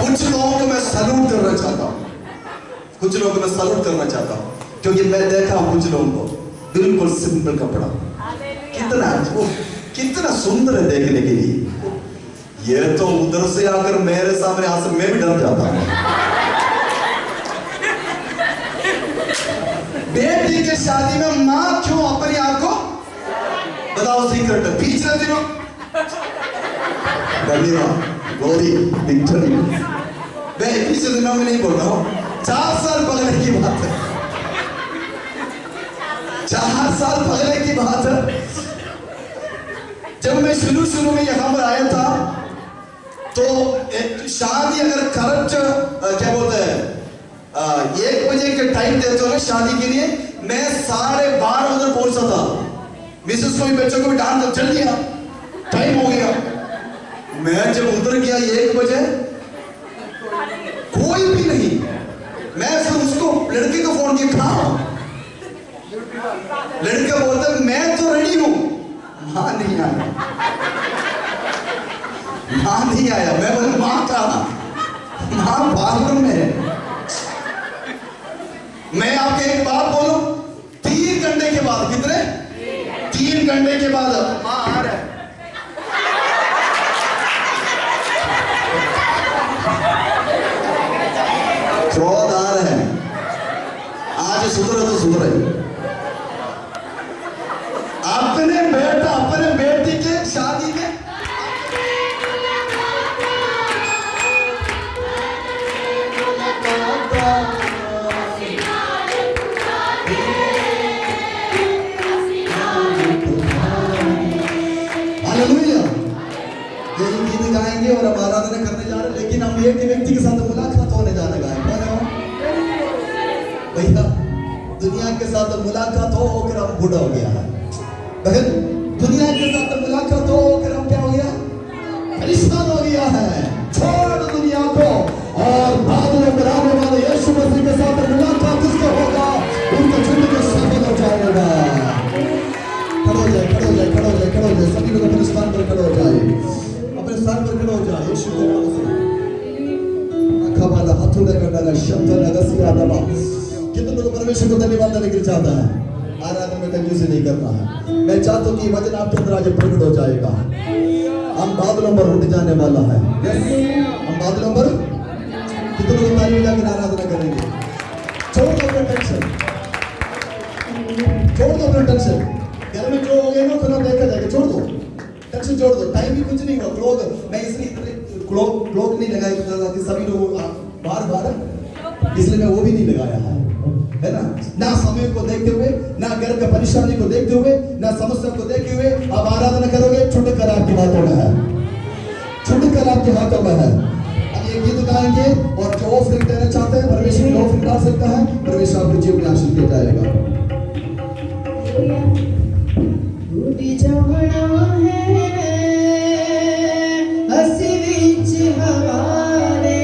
कुछ लोगों को मैं सैल्यूट करना चाहता हूं, क्योंकि मैं देखा हूं कुछ लोगों को बिल्कुल सिंपल कपड़ा, कितना सुंदर है देखने के लिए। ये तो उधर से आकर मेरे सामने आकर मैं भी डर जाता हूं। बेटी की शादी में मां क्यों अपने आप को बताओ सीक्रेट? पिछले दिनों गौरी विक्टोरी, मैं पिछले दिनों में नहीं बोल रहा हूं, 4 साल पहले की बात है, 4 साल पहले की बात है। जब मैं शुरू में यहां पर आया था तो शादी अगर करेक्ट क्या बोलते हैं 1 बजे के टाइम देते हो ना शादी के लिए, मैं 12:30 उधर पहुंचा था। मिसेस को भी बच्चों को भी डांस चल दिया, टाइम हो गया। मैं जब उधर गया 1 बजे कोई भी नहीं, मैं फिर उसको लड़के को फोन किया, कहां? लड़का बोलता मैं तो रेडी हूं। मां नहीं आया। मैं बोले मां कहां? मां बाथरूम में है। मैं आपके एक बात बोलूं, 3 घंटे के बाद, कितने? 3 घंटे के बाद मां आ रहा है। क्रोध आ रहे हैं, आज सुधरे तो सुधरे। अपने बेटा अपने बेटी के शादी में गीत गाएंगे और हम आराधना करने जा रहे हैं, लेकिन हम एक व्यक्ति के साथ मुलाकात होने जाने का है। भैया दुनिया के साथ मुलाकात हो कर हम बूढ़ा हो गया है। बहन दुनिया के साथ मुलाकात हो कर हम क्या हो गया? परेशान हो गया है। छोड़ दुनिया को और बादलों पर आने वाले यीशु मसीह के साथ मुलाकात जिसको होगा उनका जिंदगी सफल हो जाएगा। खड़ो जाए सभी स्थान पर खड़े हो जाए, अपने स्थान पर खड़े हो जाए यीशु के नाम से। खबाला हाथों में करना शब्द नगसिया दबा। कितने लोग परमेश्वर को धन्यवाद देने के लिए चाहता है, आराधना में कंजूसी नहीं करना है। मैं चाहता हूँ कि वचन आपके अंदर आज प्रकट हो जाएगा। हम बादलों पर उठ जाने वाला है। हम बादलों पर कितने लोग ताली बजाकर आराधना करेंगे। छोड़ दो अपना टेंशन, छोड़ दो अपना टेंशन। घर में जो हो गए ना खाना देखा जाएगा, छोड़ दो टेंशन, छोड़ दो। टाइम भी कुछ नहीं हुआ। क्लॉक मैं इसलिए क्लॉक नहीं लगाया कि सभी लोग बार बार, इसलिए मैं वो भी नहीं लगाया है ना। ना समय को देखते हुए, ना घर का परेशानी को देखते हुए, ना समस्या को देखते हुए आप आराधना करोगे। छुटकर आपके हाथों में है, छुटकर आपके हाथों में है। अब ये गीत गाएंगे और जो ऑफरिंग देना चाहते हैं परमेश्वर की ऑफरिंग डाल सकता है। परमेश्वर आपके जीवन में आशीष दे जाएगा। हसी बीच हवा दे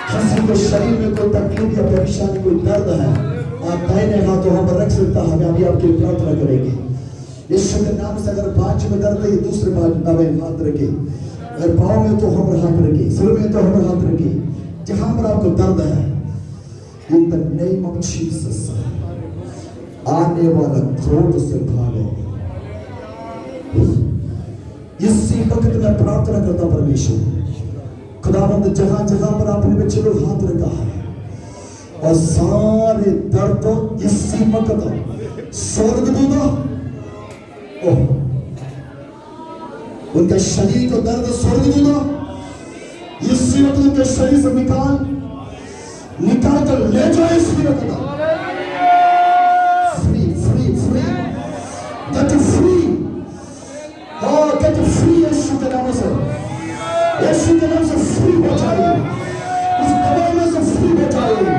किसी के शरीर में कोई तकलीफ या परेशानी, कोई दर्द है, आप दाहिने हाथ वहां पर रख सकता है। हम अभी आपकी प्रार्थना करेंगे यीशु के नाम से। अगर बाजू में दर्द है, ये दूसरे बाजू में हाथ रखे। अगर पाँव में तो हम हाथ रखे, सिर में तो हम हाथ रखे। जहां पर आपको दर्द है, in the name of Jesus आने वाला क्रोध से भागो। इसी वक्त मैं प्रार्थना करता परमेश्वर, खुदावंद जहां जहां पर आपने बच्चे लोग हाथ रखा है और सारे दर्द इसी वक्त स्वर्गदूतों उनके शरीर को दर्द स्वर्गदूतों इसी वक्त उनके शरीर से निकाल कर ले जाओ। इसी वक्त free free free get free, get free यीशु के नाम से। यीशु के नाम से फ्री हो जाइए, उस दबाव में से फ्री हो जाइए,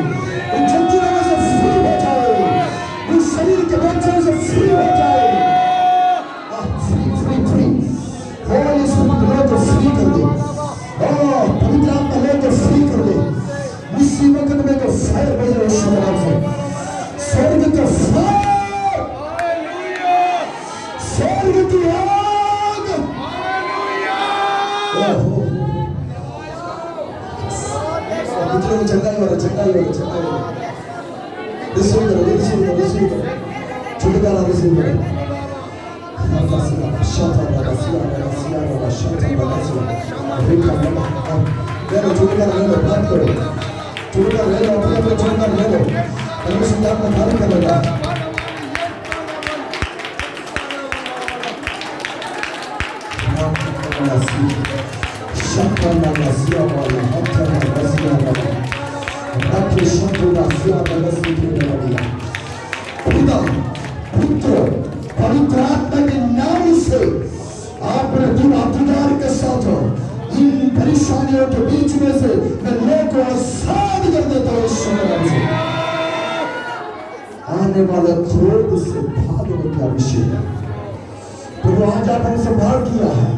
उन जंजीरों में से फ्री हो जाइए, उन शरीर के बंधनों से फ्री हो जाइए। Free free free Holi spirit को फ्री कर दे। पवित्र आत्मा ले को फ्री कर दे। इसी वक्त में को फायर बज रहा है यीशु के नाम से। स्वर्ग का फायर, स्वर्ग की आग। चंगाई वाला रिसीव करो, छुटकारा रिसीव करो। छुटकारा ले लो, बात करो, छुटकारा ले लो, अपने छुटकारा ले लो। परमेश्वर का आपका कार्य करेगा। पवित्र आत्मा के नाम से आपने अधिकार के साथ इन परेशानियों के बीच में से मैं लोग को आजाद कर देता हूं। यीशु के नाम से आने वाले क्रोध से भागने का अभिषेक प्रभु आज आपने संभाल किया है।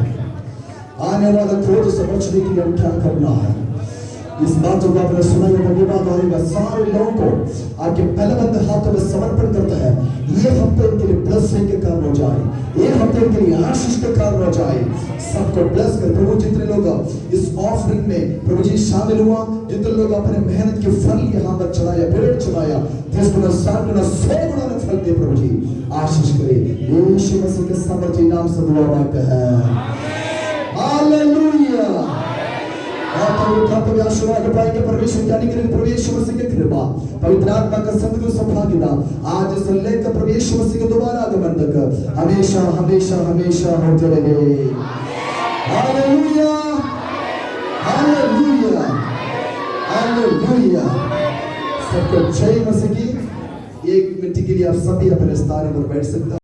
आने वाले क्रोध से बचने के लिए क्या करना है, इस बात को आपने सुना। ये बात आएगा, सारे लोगों को आपके पहलेबंद हाथों में समर्पण करता है। ये हफ्ते इनके लिए ब्लेसिंग के कारण हो जाए, ये हफ्ते इनके लिए आशीष के कारण हो जाए। सबको ब्लेस कर प्रभु। जितने लोग इस ऑफरिंग में प्रभु जी शामिल हुआ, जितने लोग अपने मेहनत के फल यहाँ पर चढ़ाया, पेड़ चढ़ाया, 10 गुना 7 गुना 100 गुना में फल दे प्रभु जी आशीष करे। यीशु मसीह के सामर्थ्य नाम से दुआ मांगते हैं। हालेलुया। आप आशीर्वाद पाएंगे परमेश्वर जाने के लिए। प्रवेश मसीह की कृपा, पवित्र आत्मा का संग सौभाग्यता आज से लेकर प्रवेश मसीह के दोबारा आगमन तक हमेशा हमेशा हमेशा होते रहे। Hallelujah hallelujah hallelujah. सबको जय मसीह की। 1 मिनट के लिए आप सभी अपने स्थान पर बैठ सकते हैं।